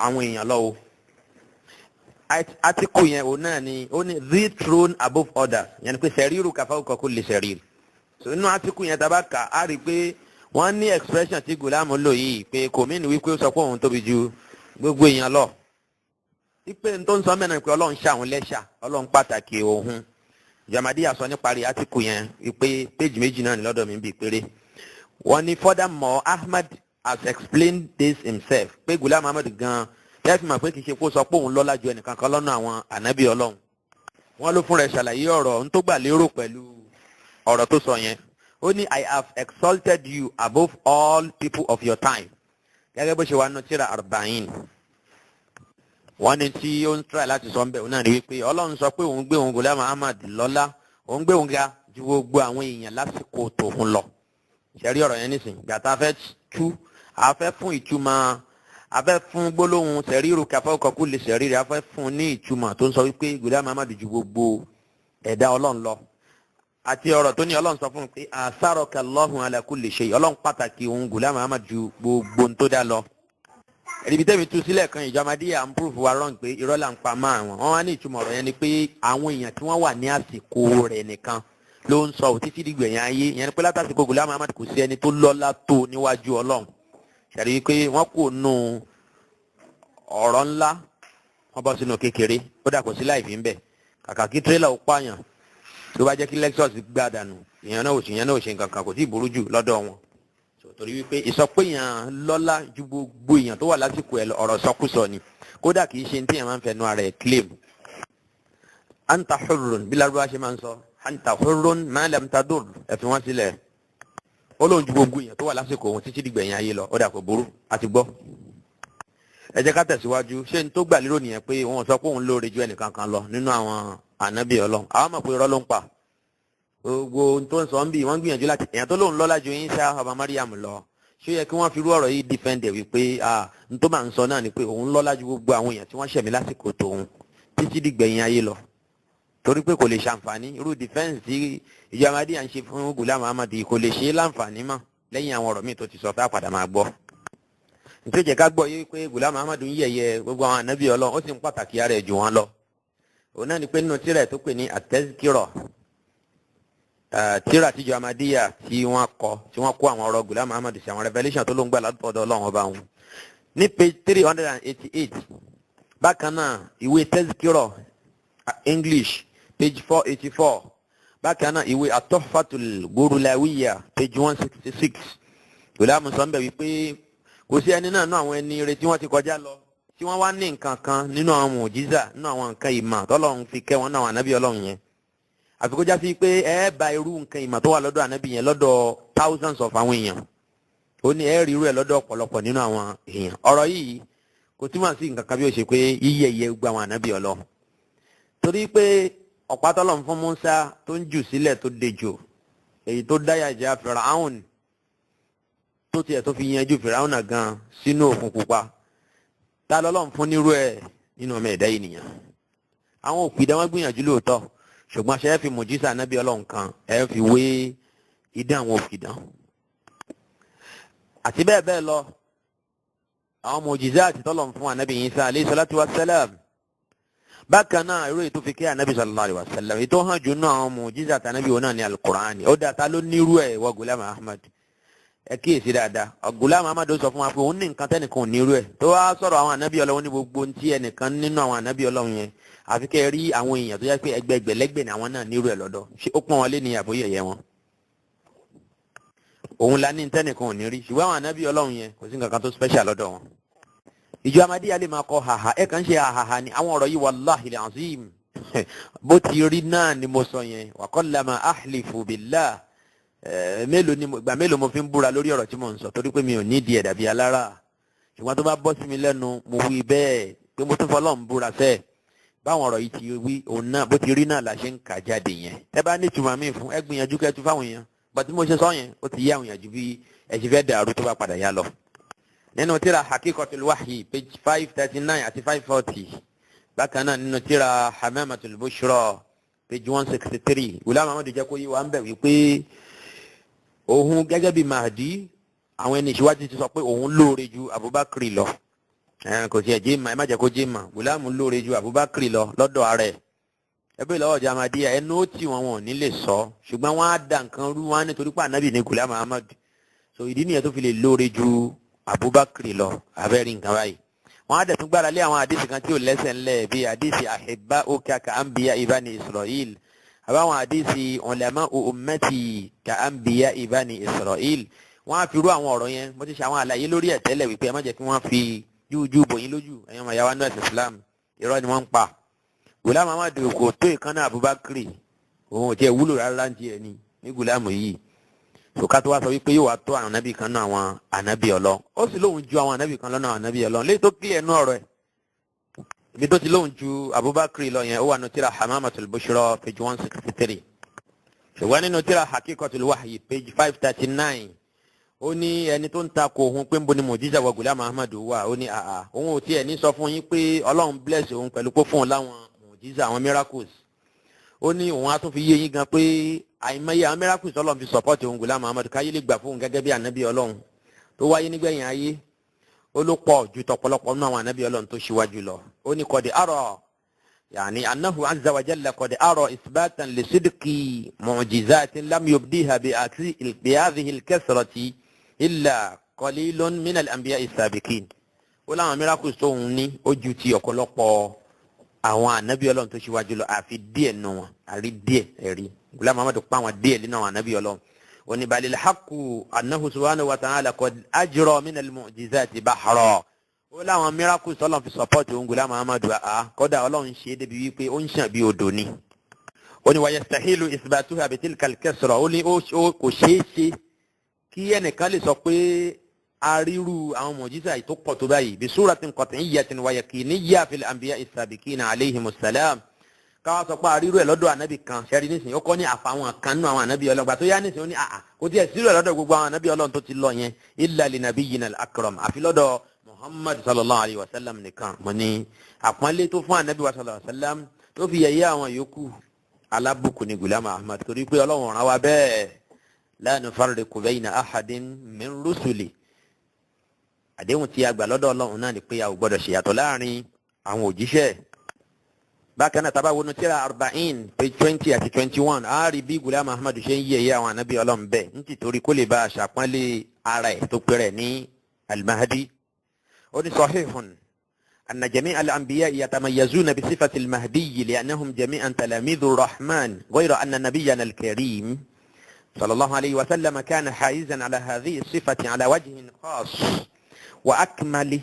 àwọn èèyàn lọ o. átíkù yẹn òun náà ni ó ní the throne above others yẹn ni pé sẹ̀ríìrù kàfáwù kọ̀ọ̀kú lè sẹ̀ríìrù. so inú átíkù yẹn tá a bá kà á rí i pé wọ́n ní expression tí gùlámù lò yìí pé kò mí ní wípé ó sọ pé òun tóbi ju gbogbo èèyàn lọ. ipe tó ń sọ mẹ́rin pé ọlọ́run ṣàwọn lẹ́ṣà ọlọ́run pàtàkì òun. Ahmadiyya sọ nípa rí átíkù yẹn wípé péjì méjì náà ní lọ́dọ̀ mi bí péré. wọ́n ní furthermore Ahmad has explained this himself pé gùlámù ahmad gan tẹ́fì mọ̀ pé kì í ṣe kó sọ pé òun lọ́lá ju ẹnìkan kan lọ́nà àwọn ànábì ọlọ́run. wọ́n ló fún rẹ̀ ṣàlàyé ọ̀rọ̀ ń tó gbà lérò pẹ̀lú ọ̀rọ̀ tó sọ yẹn. ó ní I have exalted you above all people of your time gẹ́gẹ́ bó ṣe wà nù tírà arba'in. wọ́n ní tí ó ń try láti sọ ń bẹ̀ òun náà ni wípé ọlọ́run sọ pé òun gbé òun gùlámù ahmad lọ́lá òun gbé òun ga ju gbogbo àwọn èèyàn lásìkò tòun lọ. ṣẹ̀rí ọ̀rọ̀ yẹn nísìnyí gbàtà afẹ́ tú afẹ́ fún ìtumọ̀ afẹ́ fún gbólóhùn sẹ̀ríìrù kàfẹ́ kọ̀kú lè sẹ̀ríìrì afẹ́ fún ní ìtumọ̀ tó ń sọ wípé gùlámù ahmad ju gbogbo ẹ̀dá ọlọ́run lọ. àti ọ̀rọ̀ tó ní ọlọ́run sọ fún un pé asaraka Allahu ala kulli shay ọlọ́run pàtàkì òun gùlámù ahmad ju gbogbo tó dá lọ. ẹ̀ríbi tẹ́mi tú sílẹ̀ kan ìjọ Ahmadiyya ń proof wa wrong pé irọ́ là ń pa máa wọn. wọ́n wá ní ìtumọ̀ ọ̀rọ̀ yẹn ni pé àwọn èèyàn tí wọ́n wà ní àsìkò rẹ̀ nìkan ló ń sọ òtítí dìgbẹ̀yìn ayé yẹn ni pé látàsìkò gùlámù ahmad kò sí ẹni tó lọ́lá tó níwájú ọlọ́run. ṣàrí pé wọ́n kò nù ọ̀rọ̀ ńlá wọ́n bọ́ sínú kékeré ó dà kò sí láì fi ń bẹ̀ kàkà kí tírélà ó pààyàn tó bá jẹ́ kí lexus gbá dànù ìyẹn náà ò ṣe nǹkan kan kò tí ì burú jù lọ́dọ̀ wọn torí wípé ìsọpéyàn lọ́lá ju gbogbo èèyàn tó wà lásìkò ẹ̀ ọ̀rọ̀ sọkúsọ ni kódà kì í ṣe ní téèyàn máa ń fẹnu ara ẹ̀ claim anta hurrun bí lárúbá ṣe máa ń sọ anta hurrun ma lam tadur ẹ fi wọ́n sílẹ̀ ó lóun ju gbogbo èèyàn tó wà lásìkò òun títí dìgbẹ̀yìn ayé lọ ó dà kò burú àti gbọ́ ẹ jẹ́ ká tẹ̀síwájú ṣé n tó gbà lérò nìyẹn pé wọ́n sọ pé òun lóore ju ẹnìkan kan lọ nínú àwọn ànábì Ọlọ́run àwọn mọ̀ pé irọ́ ló ń pa gbogbo tó ń sọ ń bì wọ́n gbìyànjú láti èèyàn tó lóun lọ́lá ju Ìsá ọmọ Mariam lọ ṣé ó yẹ kí wọ́n fi rú ọ̀rọ̀ yìí dífẹ́ǹdẹ̀ wípé n tó máa ń sọ náà ni pé òun lọ́lá ju gbogbo àwọn èèyàn tí wọ́n ṣẹ̀mí lásìkò tòun títí dìgbẹ̀yìn ayé lọ torí pé kò lè ṣàǹfààní irú dífẹ́ǹsì tí ìjọ Ahmadiyya ń ṣe fún Ghulam Ahmad kò lè ṣe é láǹfààní mọ́ lẹ́yìn àwọn ọ̀rọ̀ míì tó ti sọ tá a padà máa gbọ́ nítorí jẹ́ ká gbọ́ yé pé Ghulam Ahmad ń yẹ̀yẹ́ gbogbo àwọn ànábì Ọlọ́run ó sì ń pàtàkì ara ẹ̀ jù wọ́n lọ òun náà ni pé nínú tírà tó pè ní at-Tazkira tírà tíjọ Ahmadiyya tí wọ́n kó àwọn ọ̀rọ̀ Ghulam Ahmad sí àwọn revelation tó ló ń gbà látọ̀dọ̀ Ọlọ́run ọba wọn ní page 388 bákan náà ìwé Tazkira English page 484 bákan náà ìwé at-Tuhfatul Gurulawiyya page 166 Ghulam sọ ń bẹ̀ wípé kò sí ẹni náà nínú àwọn ẹni ire tí wọ́n ti kọjá lọ tí wọ́n wá ní nǹkan kan nínú àwọn mùjíza nínú àwọn nǹkan ìmọ̀ tọ́lọ́run fi kẹ́ wọn náà ànábì Ọlọ́run yẹn àfi kó já sí pé ẹ bá irú nǹkan ìmọ̀ tó wà lọ́dọ̀ ànábì yẹn lọ́dọ̀ thousands of àwọn èèyàn ó ní ẹ rí irú ẹ̀ lọ́dọ̀ ọ̀pọ̀lọpọ̀ nínú àwọn èèyàn ọ̀rọ̀ yìí kò túmọ̀ sí nǹkan kan bí ó ṣe pé yíyẹ̀yẹ́ gbogbo àwọn ànábì Ọlọ́run torí pé ọ̀pá tọ́lọ́run fún Mùsá tó ń jù sílẹ̀ tó dejò èyí tó dáyàjà Fáráò tó tiẹ̀ tó fi yanjú Fáráò náà gan sínú òkun pupa ta lọ́lọ́run fún nírú ẹ̀ nínú ọmọ ẹ̀dá ènìyàn àwọn òpìdán wọn gbìyànjú lóòótọ́ ṣùgbọ́n ṣe é fi mùjísà ànábì Ọlọ́run kan ẹ fi wé idán àwọn òpìdán àti bẹ́ẹ̀ bẹ́ẹ̀ lọ àwọn mùjísà àti tọ́lọ́run fún ànábì Ìsá alayhi salatu wassalam bákan náà irú ètò fi kí ànábì sallallahu alayhi wa sallam ètò hàn jù náà àwọn mùjísà àti ànábì wọn náà ní al-Qur'ani ó dá ta ló nírú ẹ̀ wọ Ghulam Ahmad ẹ kíyèsí dáadáa Ghulam Ahmad sọ fún wa pé òun ní nǹkan tẹ́nìkan ò ní irú ẹ̀ tó wá sọ̀rọ̀ àwọn ànábì Ọlọ́run ní gbogbo tí ẹnìkan nínú àwọn ànábì Ọlọ́run yẹn àfi kẹ́ ẹ rí àwọn èèyàn tó yẹ pé ẹgbẹ̀gbẹ̀lẹ́gbẹ̀ ni àwọn náà ní irú ẹ̀ lọ́dọ̀ ṣé ó pọ́n wọn lé ní àbóyẹ̀yẹ wọn òun la ní tẹ́nìkan ò ní rí ṣùgbọ́n àwọn ànábì Ọlọ́run yẹn kò sí nǹkan kan tó special lọ́dọ̀ wọn ìjọ Ahmadiyya lè máa kọ haha ẹ kàn ń ṣe haha ni àwọn ọ̀rọ̀ yìí wallahi al-azim bó ti rí náà ni mo sọ yẹn wa qallama ahlifu billah ìgbà mélòó mo fi ń búra lórí ọ̀rọ̀ tí mo ń sọ torí pé mi ò ní ìdí ẹ̀dà bíi alára ṣùgbọ́n tó bá bọ́ sí mi lẹ́nu mo wí bẹ́ẹ̀ pé mo tún fọlọ́run búra sẹ́ẹ̀ báwọn ọ̀rọ̀ yìí ti wí òun náà bó ti rí náà la ṣe ń kà jáde yẹn ẹ bá ní ìtumọ̀ míì fún ẹ gbìyànjú kẹ́tù fáwọn èèyàn bàtí mo ṣe sọ yẹn ó ti yá àwọn èèyàn ju bí ẹ ṣe fẹ́ dàrú tó bá padà yá lọ. nínú tíra Haqiqatul Wahyi page 539 àti 540 bákan náà nínú tíra Hamamatul Bushra page 163 Ghulam Ahmad jẹ́ kó yí wa ń bẹ̀ wípé òun gẹ́gẹ́ bí Mahdi àwọn ẹni ìṣíwájú ti sọ pé òun lóore ju Abubakar lọ kò sí ẹ̀jẹ̀ mà ẹ má jẹ́ kó jẹ́ mà Ghulam lóore ju Abubakar lọ lọ́dọ̀ ààrẹ ẹbí lọ́wọ́ ọjà Ahmadiyya ẹnu ó tì wọ́n wọn ò ní lè sọ ṣùgbọ́n wọ́n á da nǹkan rú wọn nítorí pé ànábì ní Ghulam Ahmad so ìdí nìyẹn tó fi lè lóore ju Abubakar lọ abẹ́rẹ́ nǹkan báyìí wọ́n á dẹ̀ tún gbára lé àwọn àdìsí kan tí ò lẹ́sẹ̀ ńlẹ̀ bíi àdìsí ahibba'uka ka anbiya bani Isra'il àbáwọn àdìsí ulama'u ummati ka anbiya bani Isra'il wọ́n á fi rú àwọn ọ̀rọ̀ yẹn mo ti ṣe àwọn àlàyé lórí ẹ̀ tẹ́lẹ̀ wípé ẹ má jẹ́ kí wọ́n fi jújú bòyín lójú ẹ̀yin ọmọ ìyá wa náà Islam irọ́ ni wọ́n ń pa Ghulam Ahmad kò tó ìkànnà Abubakar òun ò tiẹ̀ wúlò rárá ń tiẹ̀ ní Ghulam yìí sòká tó wá sọ wípé yóò wá tó àwọn ànábì kan náà àwọn ànábì Ọlọ́run ó sì lóun ju àwọn ànábì kan lọ́nà àwọn ànábì Ọlọ́run léyìí tó kílẹ̀ ẹnu ọ̀rọ̀ ẹ̀ ibi tó ti lóun ju Abubakar lọ yẹn ó wà nínú tíra Hamamatul Bushra page 163 ṣùgbọ́n nínú tíra Haqiqatul Wahyi page 539 ó ní ẹni tó ń takò òun pé ń bo ni mùjíza wa Ghulam Ahmad wà ó ní àà òun ò tiẹ̀ ní sọ fún yín pé Ọlọ́run bless òun pẹ̀lú pé fún un láwọn mùjíza àwọn miracles ó ní òun á tún fi yé yín gan pé àìmọye àwọn miracles Ọlọ́run fi support òun Ghulam Ahmad káyé lè gbà fóun gẹ́gẹ́ bí ànábì Ọlọ́run tó wáyé nígbẹ̀yìn ayé ó ló pọ̀ ju tọ̀pọ̀lọpọ̀ nínú àwọn ànábì Ọlọ́run tó ṣíwájú lọ ó ní qad ara يعني أنه عز وجل قد أرى إثباتا لصدق معجزات لم يبديها بهذه الكثرة إلا قليل من الأنبياء السابقين ó láwọn miracles tó ń ní ó ju ti ọ̀pọ̀lọpọ̀ àwọn ànábì Ọlọ́run tó ṣíwájú lọ àfi díẹ̀ nù wọn àrí díẹ̀ ẹ̀rí Ghulam Ahmad pa àwọn díẹ̀ nínú àwọn ànábì Ọlọ́run oni balil haqqu annahu subhanahu wa ta'ala qad ajra min al mu'jizati bahra ó láwọn miracles Ọlọ́run fi support òun Ghulam Ahmad kódà Ọlọ́run ṣe débi wípé ó ń ṣàn bí odò ni ó ní wa yastahilu ithbatuha bi tilka al kasra ó ní ó kò ṣeé ṣe kí ẹnìkan lè sọ pé ariru àwọn mu'jiza tó pọ̀ tó báyìí bi suratin qat'iyyatin wa yakiniyya fil anbiya as-sabiqina alayhimus salam káwá sọ pé àrírò ẹ̀ lọ́dọ̀ ànábì kan ṣẹ́rí nísìnyí ó kọ́ ní àfàwọn kan nínú àwọn ànábì Ọlọ́run gbà tó yá nísìnyí ó ní kò tiẹ̀ sílò lọ́dọ̀ gbogbo àwọn ànábì Ọlọ́run tó ti lọ yẹn illa li nabiyyina al-akram àfi lọ́dọ̀ Muhammad sallallahu alayhi wa sallam nìkan mo ní àpọ́nlé tó fún ànábì wa sallallahu alayhi wa sallam tó fi yẹ̀yẹ́ àwọn yòókù alábùkù ní Ghulam Ahmad torí pé Ọlọ́run rán wa bẹ́ẹ̀ la nufarriqu bayna ahadin min rusuli àdéhùn tí a gbà lọ́dọ̀ Ọlọ́run náà ni pé a ò gbọ́dọ̀ ṣèyàtọ̀ láàrin àwọn òjíṣẹ́ bákan náà tábà wọnú tírà 40 page 20 àti 21 a rí bí Ghulam Ahmad ṣe ń yẹ̀yẹ́ àwọn ànábì Ọlọ́run bẹ́ẹ̀ nítorí kó lè bá a ṣàpọ́nlé ara ẹ̀ tó pẹ́rẹ́ ní al-Mahdi ó ní sahihun anna jami' al-anbiya yatamayyazuna bi sifati al-Mahdi li'annahum jami'an talamidhu ar-Rahman ghayra anna nabiyyana al-karim sallallahu alayhi wa sallam kana haizan ala hadhihi as-sifati ala wajhin khas wa akmala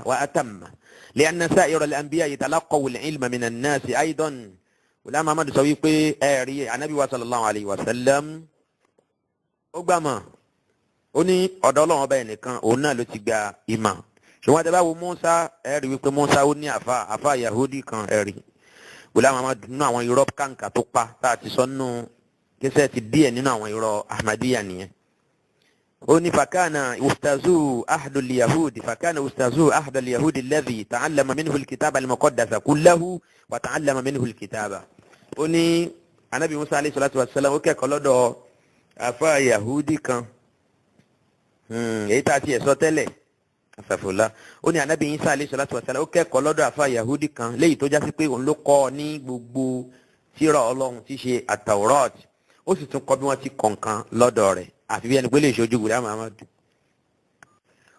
wa atamma لأن سائر الأنبياء يتلقوا العلم من الناس أيضا Ghulam Ahmad sọ wípé ẹ̀rí Ànábì wa sallallahu alayhi wa sallam ó gbàmọ̀ ó ní ọ̀dọ̀ Ọlọ́run ọba ẹnìkan òun náà ló ti gba ìmọ̀ ṣùgbọ́n tẹ́ bá wo Musa ẹ̀rí wípé Musa ó ní àfa Yahudi kan ẹ̀rí Ghulam Ahmad nínú àwọn irọ́ kàǹkà tó pa tá a ti sọ nínú kíṣẹ́ ti díẹ̀ nínú àwọn irọ́ Ahmadiyya nìyẹn oni fakana ustazu ahdu al-yahudi alladhi ta'allama minhu al-kitaba al-muqaddasa kullahu wa ta'allama minhu al-kitaba oni anabi Musa alayhi salatu wassalam ó kẹ́kọ̀ọ́ lọ́dọ̀ afa yahudi kan èyí tá ti sọ tẹ́lẹ̀ asafula oni anabi Isa alayhi salatu wassalam ó kẹ́kọ̀ọ́ lọ́dọ̀ afa yahudi kan léyìí tó já sí pé òun ló kọ́ ní gbogbo tírà Ọlọ́run tí ṣe at-Tawrat ó sì tún kọ́ bí wọ́n ti kọ̀ọ̀kan lọ́dọ̀ rẹ̀ àfi bí ẹni pé lè ṣojú Ghulam Ahmad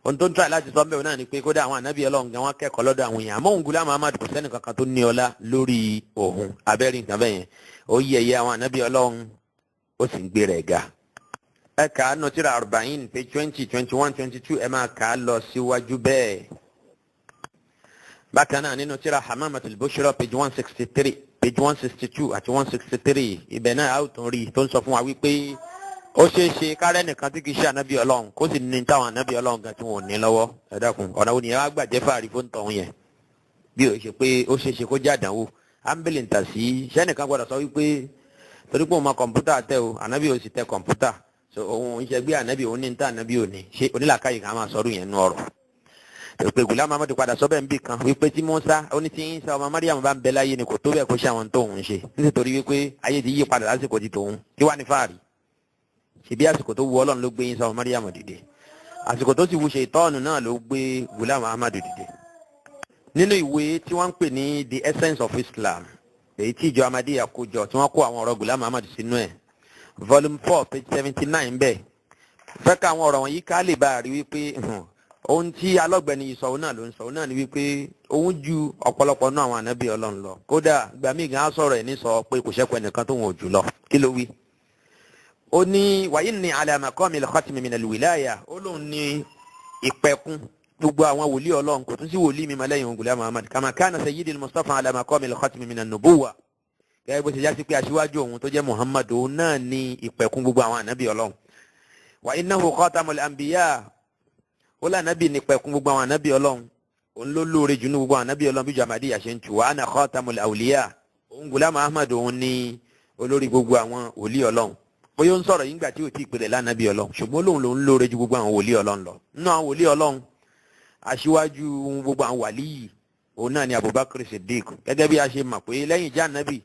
ohun tó ń tọ́ láti sọ bẹ́ẹ̀ náà ni pé kódà àwọn ànábì Ọlọ́run gan wọn kẹ́kọ̀ọ́ lọ́dọ̀ àwọn èèyàn àmọ́ òun Ghulam Ahmad kò sẹ́ni kankan tó ní ọlá lórí òun abẹ́rẹ́ nǹkan bẹ́ẹ̀ yẹn ó yẹ̀yẹ́ àwọn ànábì Ọlọ́run ó sì ń gbé rẹ̀ ga. ẹ kà á nọ tírà 40 page 20 21 22 ẹ máa kà á lọ síwájú bẹ́ẹ̀. bákan náà nínú tírà Hamamatul Bushra page 163 page 162 àti 163 ibẹ̀ náà a ó tún rí tó ń sọ fún wa wípé ó ṣeé ṣe kárẹ́ nìkan tí kì í ṣe ànábì Ọlọ́run kó sì ní táwọn ànábì Ọlọ́run gan tí wọn ò ní lọ́wọ́ ẹ dákun ọ̀nà wo nìyẹn wá gbàjẹ́ fàárí fún tọ̀hún yẹn bí ó ṣe pé ó ṣeé ṣe kó jẹ́ àdánwò ámbílì ń tà sí sẹ́nìkan gbọ́dọ̀ sọ wípé torí pé òun mọ kọ̀ǹpútà tẹ o ànábì ò sì tẹ kọ̀ǹpútà so òun iṣẹ́ gbé ànábì òun ní ní tá ànábì ò ní ṣe onílàkàyè kan máa sọ̀rọ̀ yẹn nú ọ̀rọ̀ pé Ghulam Ahmad padà sọ bẹ́ẹ̀ ń bì kan wípé tí Musa ó ní tí Isa ọmọ Mariam bá ń bẹ láyé ni kò tó bẹ́ẹ̀ kó ṣe àwọn tóun ṣe nítorí wípé ayé ti yí padà lásìkò ti tòun kí wá ní fáàrí ṣebí àsìkò tó wu Ọlọ́run ló gbé Isa ọmọ Mariam dìde àsìkò tó sì wu Ṣaitọ́ọ̀nù náà ló gbé Ghulam Ahmad dìde. nínú ìwé tí wọ́n ń pè ní The Essence of Islam èyí tí ìjọ Ahmadiyya kó jọ tí wọ́n kó àwọn ọ̀rọ̀ Ghulam Ahmad sínú ẹ̀ volume 4 page 79 bẹ́ẹ̀ fẹ́ ká àwọn ọ̀rọ̀ wọ̀nyí ká lè bá a rí wípé ohun tí alọ́gbẹ̀ni yìí sọ òun náà ló ń sọ òun náà ni wípé òun ju ọ̀pọ̀lọpọ̀ náà àwọn ànábì Ọlọ́run lọ kódà ìgbà míì gan á sọ̀rọ̀ ẹ̀ ní sọ pé kò ṣẹ́kù ẹnìkan tó wọn ò jù lọ kí ló wí. ó ní wa inni ala maqamil khatmi minal wilaya ó lóun ní ìpẹ̀kun gbogbo àwọn wòlíì Ọlọ́run kò tún sí wòlíì mi lẹ́yìn Ghulam Ahmad kama kana sayyidil Mustafa ala maqamil khatmi minan nubuwwa gẹ́gẹ́ bó ṣe já sí pé aṣíwájú òun tó jẹ́ Muhammad òun náà ní ìpẹ̀kun gbogbo àwọn ànábì Ọlọ́run wa innahu khatamul anbiya ó lá ànábì ní ìpẹ̀kun gbogbo àwọn ànábì Ọlọ́run òun ló lóore jù ní gbogbo àwọn ànábì Ọlọ́run bí jọ Ahmadiyya ṣe ń tù wa ana khatamul awliya òun Ghulam Ahmad òun ní olórí gbogbo àwọn wòlíì Ọlọ́run bóyá ó ń sọ̀rọ̀ yìngbà tí ò tí ì pèlè lánàbì Ọlọ́run ṣùgbọ́n lòun lòun lóore ju gbogbo àwọn wòlíì Ọlọ́run lọ nínú àwọn wòlíì Ọlọ́run aṣíwájú gbogbo àwọn wàlíì òun náà ni Abubakar Siddiq gẹ́gẹ́ bí a ṣe mọ̀ pé lẹ́yìn ìjà ànábì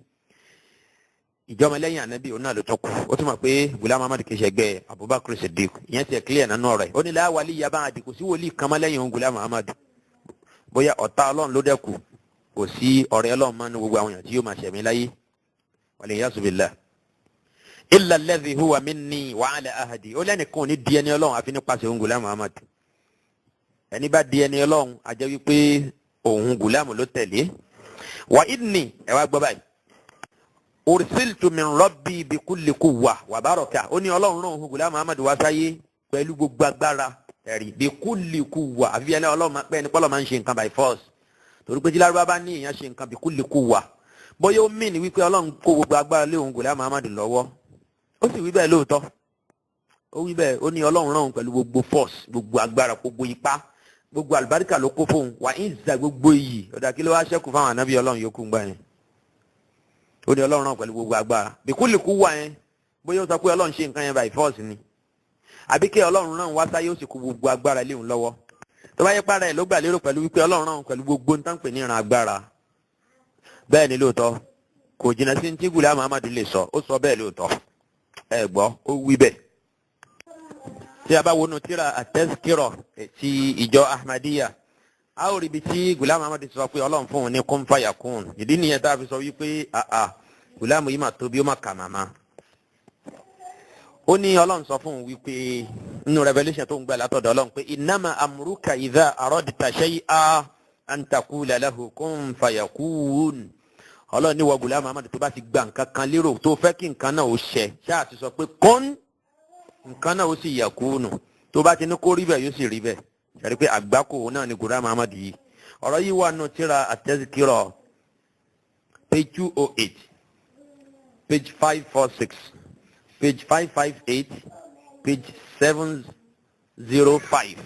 ìjọba lẹ́yìn ànábì òun náà ló tún kù ó tún mọ̀ pé Ghulam Ahmad kì í ṣẹgbẹ́ Abubakar Siddiq ìyẹn ti ẹ̀ clear nínú ọ̀rọ̀ ẹ̀ ó ní la waliya ba'di kò sí wòlíì kan mọ́ lẹ́yìn òun Ghulam Ahmad bóyá ọ̀tá Ọlọ́run ló dẹ́kù kò sí ọ̀rẹ́ Ọlọ́run mọ́ ní gbogbo àwọn èèyàn tí yóò máa ṣẹ̀mí láyé wal-iyazu billah illa alladhi huwa minni wa ala ahdi ó lẹ́nìkan ní di ẹni ọlọ́run àfi nípasẹ̀ òun Ghulam Muhammad ẹni bá di ẹni ọlọ́run a jẹ́ wípé òun Ghulam ló tẹ̀lé wa inni ẹ wá gbọ́ báyìí ursiltu min rabbi bi kulli quwwa wa baraka ó ní ọlọ́run rán òun Ghulam Muhammad wá sáyé pẹ̀lú gbogbo agbára ẹ̀rí bi kulli quwwa àfi ẹni ọlọ́run pé ẹni pọ́lọ́ máa ń ṣe nǹkan by force torí pé tí lárúbá bá ní èèyàn ṣe nǹkan bi kulli quwwa bóyá ó mì ní wípé ọlọ́run kó gbogbo agbára lé òun Ghulam Muhammad lọ́wọ́ ó sì wí bẹ́ẹ̀ lóòótọ́ ó wí bẹ́ẹ̀ ó ní ọlọ́run rán òun pẹ̀lú gbogbo force gbogbo agbára gbogbo ipá gbogbo àlùbáríkà ló kó fóun wà ń za gbogbo iyì ọ̀dà kí ló wá ṣẹ́kù fáwọn ànábì ọlọ́run yòókù ń gbà yẹn ó ní ọlọ́run rán pẹ̀lú gbogbo agbára bìkúlìkú wà yẹn bóyá ó sọ pé ọlọ́run ṣe nǹkan yẹn by force ni àbí kí ọlọ́run rán wá sáyé ó sì kó gbogbo agbára lé òun lọ́wọ́ tó bá yẹ para ẹ̀ ló gbà lérò pẹ̀lú wípé ọlọ́run rán pẹ̀lú gbogbo nǹkan pè ní ìran agbára bẹ́ẹ̀ ni lóòótọ́ kò jìnnà sí tí Ghulam Muhammad lè sọ ó sọ bẹ́ẹ̀ lóòótọ́ ẹ gbọ́ ó wí bẹ́ẹ̀ tí a bá wọnú tíra at-Tazkira ti ìjọ Ahmadiyya a ó rí ibi tí Ghulam Muhammad sọ pé ọlọ́run fún òun ní kun fayakun ìdí nìyẹn tá a fi sọ wípé Ghulam yìí mà tóbi ó mà kà màmá ó ní ọlọ́run sọ fún òun wípé nínú revelation tó ń gbà látọ̀dọ̀ ọlọ́run pé innama amruka idha aradta shay'an an taqula lahu kun fayakun ọlọ́run ní wọ Ghulam Muhammad tó bá ti gba nǹkan kan lérò tó fẹ́ kí nǹkan náà ó ṣẹ ṣáà ti sọ pé kun nǹkan náà ó sì yakunu tó bá ti ní kó rí bẹ́ẹ̀ yóò sì rí bẹ́ẹ̀ ṣàrí pé àgbákò náà ni Ghulam Muhammad yìí ọ̀rọ̀ yìí wà nù tíra at-Tazkira page 208 page 546 page 558 page 705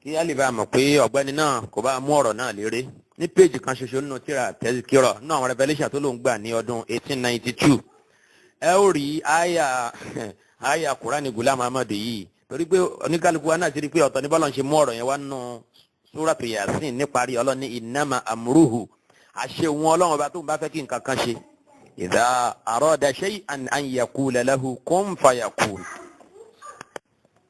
kí á lè bá a mọ̀ pé ọ̀gbẹ́ni náà kò bá mú ọ̀rọ̀ náà léré ní péjì kan ṣoṣo nínú tíra at-Tazkira nínú àwọn revelation tó ló ń gbà ní ọdún 1892 ẹ ó rí àyà Kùránì Ghulam Muhammad yìí torí pé oníkálukú wa náà ti rí pé ọ̀tọ̀ ní bọ́lá ń ṣe mú ọ̀rọ̀ yẹn wá nínú Suratu Yasin níparí ọlọ́ni innama amruhu àṣẹ òun ọlọ́run ọba tó ń bá fẹ́ kí nǹkan kan ṣe idha arada shay'an an yaqula lahu kun fayakun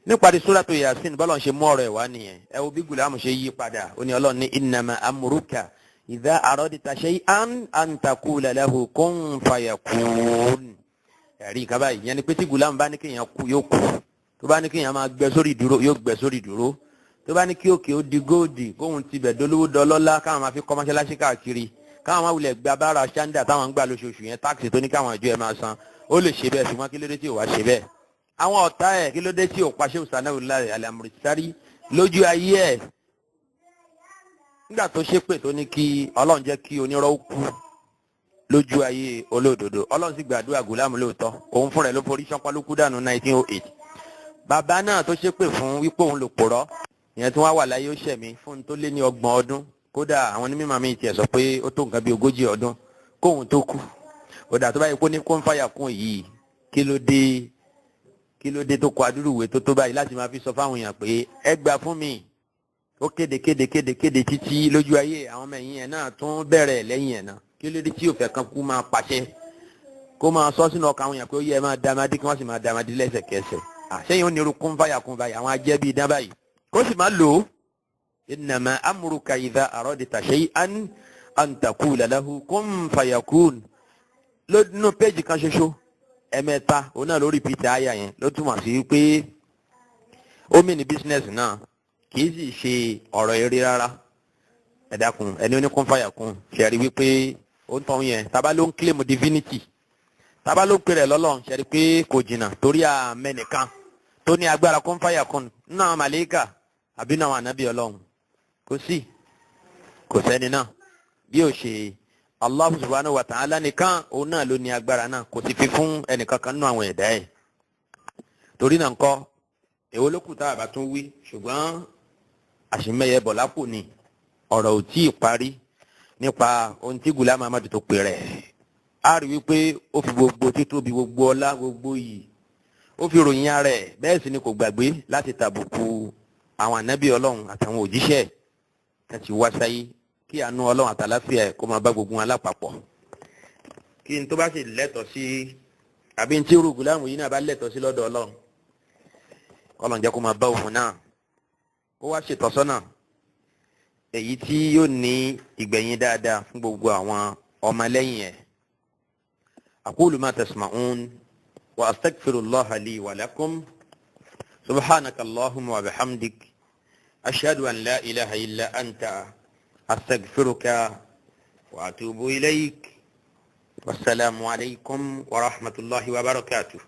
níparí Suratu Yasin bọ́lá ń ṣe mú ọ̀rọ̀ ẹ̀ wá nìyẹn ẹ wo bí Ghulam ṣe yí padà ó ní ọlọ́ni innama amruka idha aradta shay'an an taqula lahu kun fayakun ẹ̀rí nǹkan báyìí yẹn ni pé tí Ghulam bá ní kéèyàn kú yóò kú tó bá ní kéèyàn máa gbẹ sórí ìdúró yóò gbẹ sórí ìdúró tó bá ní kí òkè ó di góòdì kóhun ti bẹ̀ dolówó dọlọ́lá káwọn máa fi kọ́ mọ́ṣáláṣí káàkiri káwọn máa wulẹ̀ gba bára ṣáńdà táwọn ń gbà lóṣooṣù yẹn táàkì tó ní káwọn ìjọ ẹ̀ máa san ó lè ṣe bẹ́ẹ̀ ṣùgbọ́n kí ló dé tí ò wá ṣe bẹ́ẹ̀ àwọn ọ̀tá ẹ̀ kí ló dé tí ò paṣẹ Sanawullahi al-Amritsari lójú ayé ẹ̀ nígbà tó ṣépè tó ní kí Ọlọ́run jẹ́ kí onírọ́ ó kú lójú ayé olódodo Ọlọ́run sì gbàdúrà Ghulam lóòótọ́ òun fúnra ẹ̀ ló forí ṣánpá ló kú dànù 1908 bàbá náà tó ṣépè fún wípé òun lò pòrọ́ ìyẹn tí wọ́n wà láyé ó ṣẹ̀mí fún tó lé ní 30 ọdún kódà àwọn onímọ̀ mi tiẹ̀ sọ pé ó tó nǹkan bí 40 ọdún kóhun tó kú kódà tó báyìí kó ní kun fayakun yìí kí ló dé tó kọ adúrúwé tó báyìí láti máa fi sọ fáwọn èèyàn pé ẹ gbà fún mi ó kéde títí lójú ayé àwọn ọmọ ẹ̀yìn ẹ̀ náà tún bẹ̀rẹ̀ lẹ́yìn ẹ̀ náà kí ló dé tí òfẹ́ kan kú máa pàṣẹ kó máa sọ sínú ọkàn àwọn èèyàn pé ó yẹ máa dàmádì kí wọ́n sì máa dàmádì lẹ́sẹ̀kẹsẹ̀ àṣẹyìn ó ní irú kun fayakun báyìí àwọn ajẹ́bí idán báyìí kó sì máa lò ó innama amruka idha aradta shay'an an taqula lahu kun fayakun lónú péjì kan ṣoṣo ẹ̀mẹ́ta òun náà ló repeat àyà yẹn ló túmọ̀ sí pé ó mì ní business náà kì í sì ṣe ọ̀rọ̀ eré rárá ẹ dákun ẹni ó ní kun fayakun ṣe rí wípé ó ń tọ́ yẹn tábà ló ń claim divinity tábà ló ń pèrè lọ́lọ́run ṣe rí pé kò jìnnà torí àmẹ́nìkan tó ní agbára kun fayakun nínú àwọn màlẹ́kà àbí náà àwọn ànábì ọlọ́run kò sẹ́ni náà bí ó ṣe Allah subhanahu wa ta'ala nìkan òun náà ló ní agbára náà kò sì fi fún ẹnìkankan nínú àwọn ẹ̀dá ẹ̀ torí náà ńkọ́ èwo ló kù tá a bá tún wí ṣùgbọ́n àṣìmẹ́yẹ bọ̀ lápò ni ọ̀rọ̀ ò tí ì parí nípa ohun tí Ghulam Muhammad tó pè rẹ̀ a rí wípé ó fi gbogbo títóbi gbogbo ọlá gbogbo yìí ó fi ròyìn ara ẹ̀ bẹ́ẹ̀ sì ni kò gbàgbé láti tàbùkù àwọn ànábì ọlọ́run àtàwọn òjíṣẹ́ ẹ̀ ti wá sáyé kí àánú ọlọ́run àtàláfíà ẹ̀ kó máa bá gbogbo wọn lápapọ̀ kí n tó bá sì lẹ́tọ̀ọ́ sí àbí n tí irú Ghulam yìí náà bá lẹ́tọ̀ọ́ sí lọ́dọ̀ ọlọ́run ọlọ́run jẹ́ kó máa bá òun náà kó wá ṣètọ́sọ́nà èyí tí yóò ní ìgbẹ̀yìn dáadáa fún gbogbo àwọn ọmọlẹ́yìn ẹ̀ أقول ما تسمعون وأستغفر الله لي ولكم. سبحانك اللهم وبحمدك أشهد أن لا إله إلا أنت أستغفرك وأتوب إليك. والسلام عليكم ورحمة الله وبركاته.